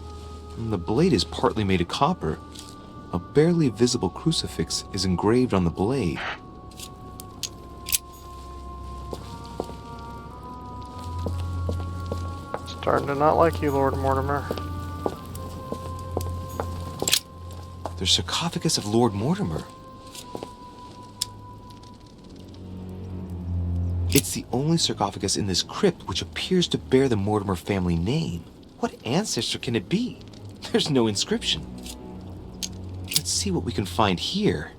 and the blade is partly made of copper. A barely visible crucifix is engraved on the blade. Starting to not like you, Lord Mortimer. The sarcophagus of Lord Mortimer. It's the only sarcophagus in this crypt which appears to bear the Mortimer family name. What ancestor can it be? There's no inscription. Let's see what we can find here.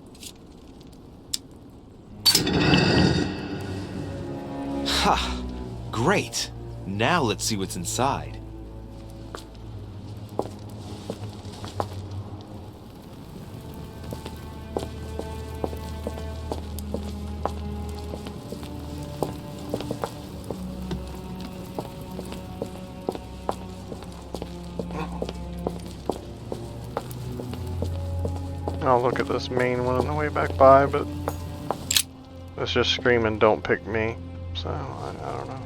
Ha! Great! Now let's see what's inside. I'll look at this main one on the way back by, but it's just screaming, "Don't pick me." So, I don't know.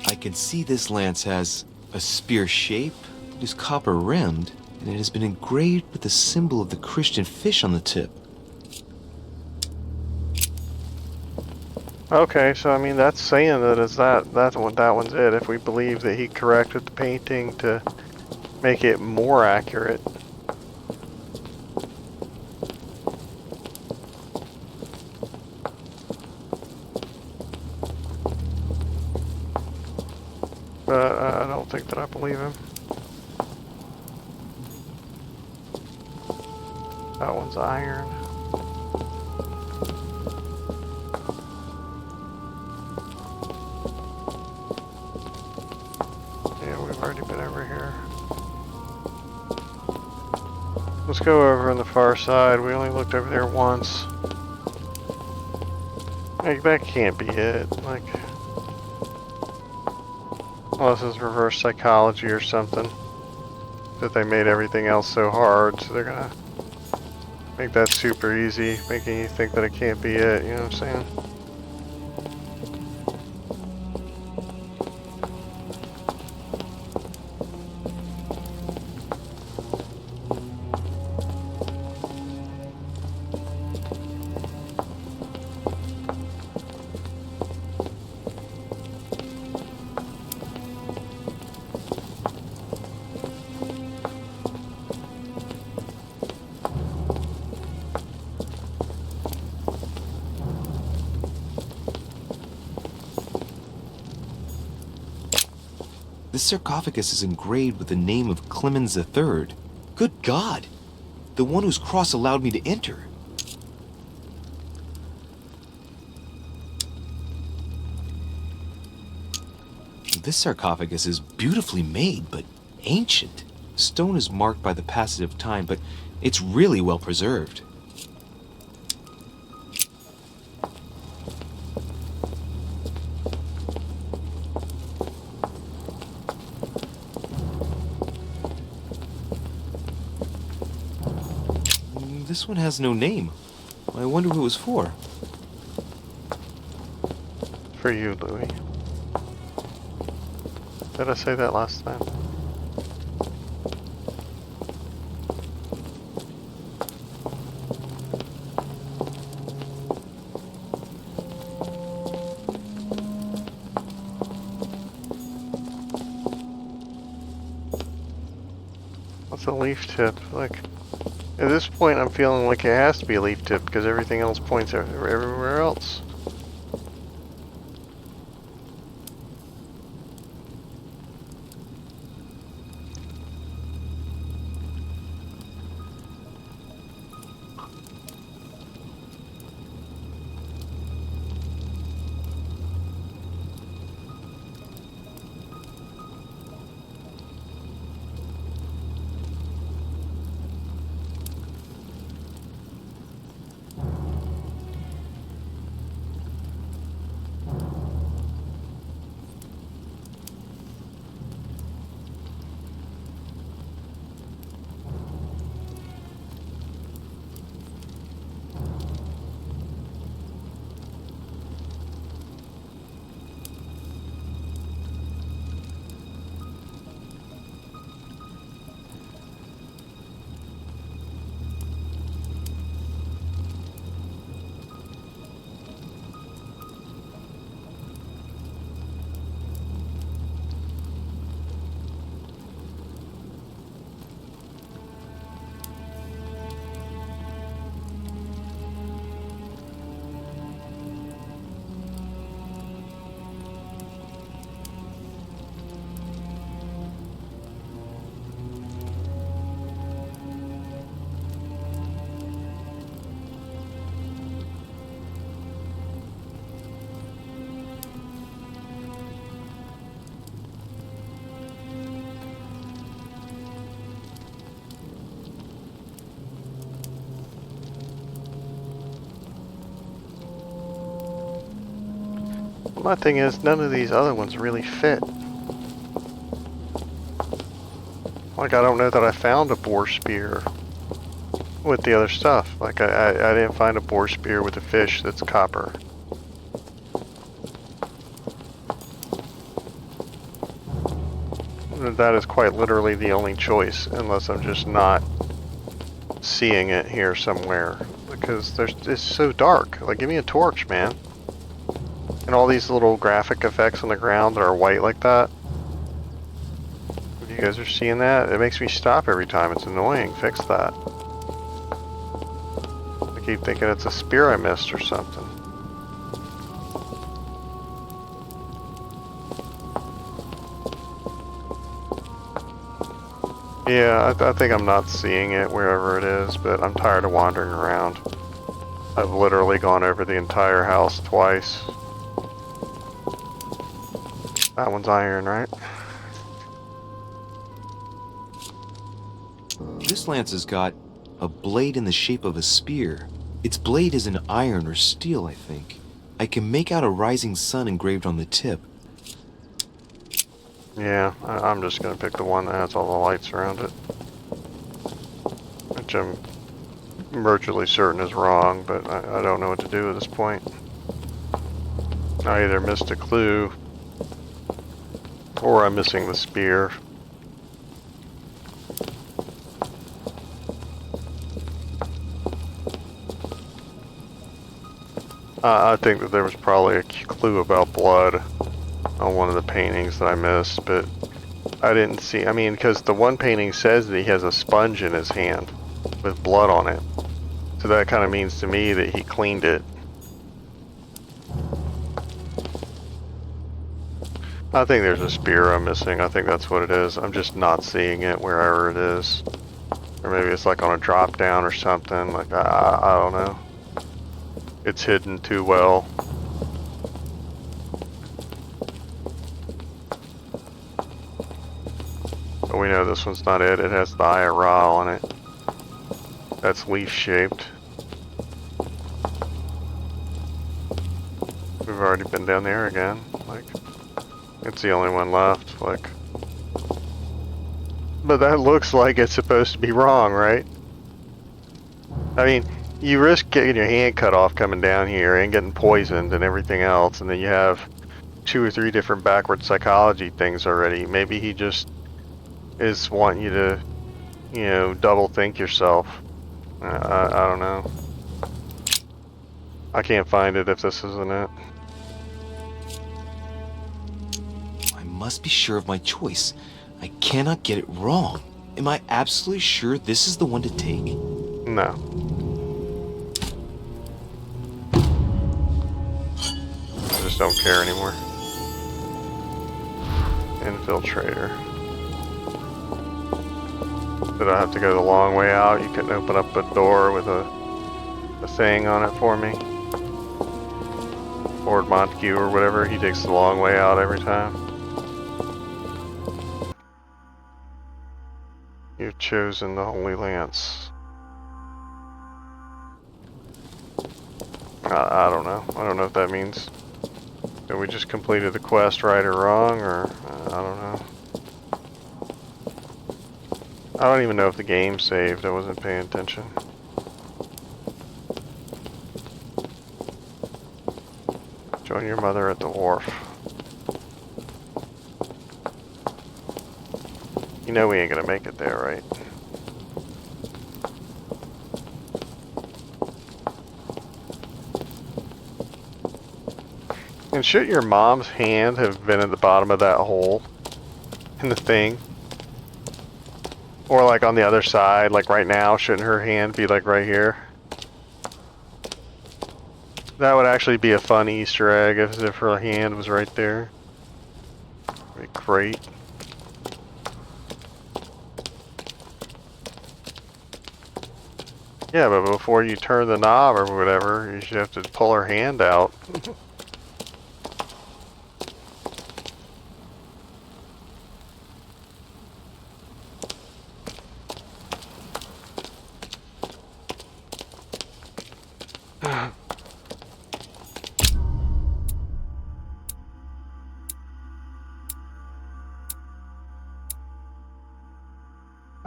I can see this lance has a spear shape, it is copper rimmed, and it has been engraved with the symbol of the Christian fish on the tip. Okay, so I mean that's saying that that's what that one's it. If we believe that he corrected the painting to make it more accurate. But I don't think that I believe him. That one's iron. Yeah, we've already been over here. Let's go over on the far side. We only looked over there once. Like, that can't be it. Like, well, this is reverse psychology or something. That they made everything else so hard, so they're gonna make that super easy, making you think that it can't be it, you know what I'm saying? This sarcophagus is engraved with the name of Clemens III. Good God! The one whose cross allowed me to enter. This sarcophagus is beautifully made, but ancient. Stone is marked by the passage of time, but it's really well preserved. This one has no name. I wonder who it was for. For you, Louis. Did I say that last time? What's a leaf tip? Like, at this point I'm feeling like it has to be a leaf tip because everything else points everywhere else. My thing is, none of these other ones really fit. Like, I don't know that I found a boar spear with the other stuff. Like, I didn't find a boar spear with a fish that's copper. That is quite literally the only choice, unless I'm just not seeing it here somewhere. Because it's so dark. Like, give me a torch, man. And all these little graphic effects on the ground that are white like that. If you guys are seeing that, it makes me stop every time. It's annoying. Fix that. I keep thinking it's a spear I missed or something. Yeah, I think I'm not seeing it wherever it is, but I'm tired of wandering around. I've literally gone over the entire house twice. That one's iron, right? This lance has got a blade in the shape of a spear. Its blade is an iron or steel, I think. I can make out a rising sun engraved on the tip. Yeah, I'm just gonna pick the one that has all the lights around it. Which I'm virtually certain is wrong, but I don't know what to do at this point. I either missed a clue, or I'm missing the spear. I think that there was probably a clue about blood on one of the paintings that I missed, but I didn't see. I mean, because the one painting says that he has a sponge in his hand with blood on it. So that kind of means to me that he cleaned it. I think there's a spear I'm missing. I think that's what it is. I'm just not seeing it wherever it is. Or maybe it's like on a drop down or something. Like, I don't know. It's hidden too well. But we know this one's not it. It has the IRL on it. That's leaf shaped. We've already been down there again. Like, it's the only one left. Like, but that looks like it's supposed to be wrong, right? I mean, you risk getting your hand cut off coming down here and getting poisoned and everything else, and then you have 2 or 3 different backward psychology things already. Maybe he just is wanting you to, you know, double think yourself. I don't know. I can't find it if this isn't it. I must be sure of my choice. I cannot get it wrong. Am I absolutely sure this is the one to take? No. I just don't care anymore. Infiltrator. Did I have to go the long way out? You couldn't open up a door with a saying on it for me? Lord Montague or whatever, he takes the long way out every time. You've chosen the Holy Lance. I don't know. I don't know if that means that we just completed the quest right or wrong, or I don't know. I don't even know if the game saved. I wasn't paying attention. Join your mother at the wharf. You know we ain't gonna make it there, right? And should your mom's hand have been at the bottom of that hole in the thing? Or like on the other side, like right now, shouldn't her hand be like right here? That would actually be a fun Easter egg if her hand was right there. That'd be great. Yeah, but before you turn the knob or whatever, you should have to pull her hand out.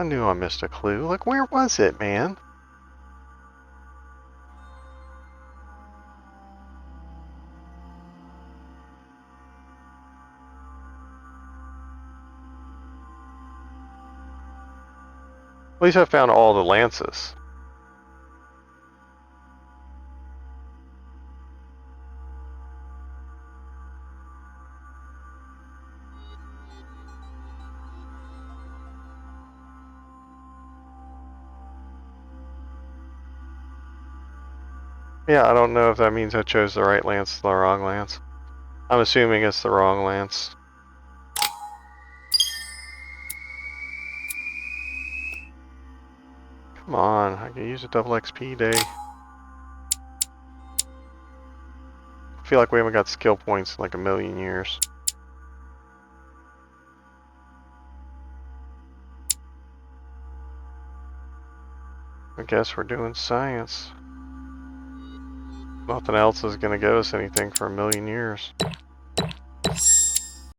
knew I missed a clue. Like, where was it, man? At least I found all the lances. Yeah, I don't know if that means I chose the right lance or the wrong lance. I'm assuming it's the wrong lance. Come on, I can use a double XP day. I feel like we haven't got skill points in like a million years. I guess we're doing science. Nothing else is gonna give us anything for a million years.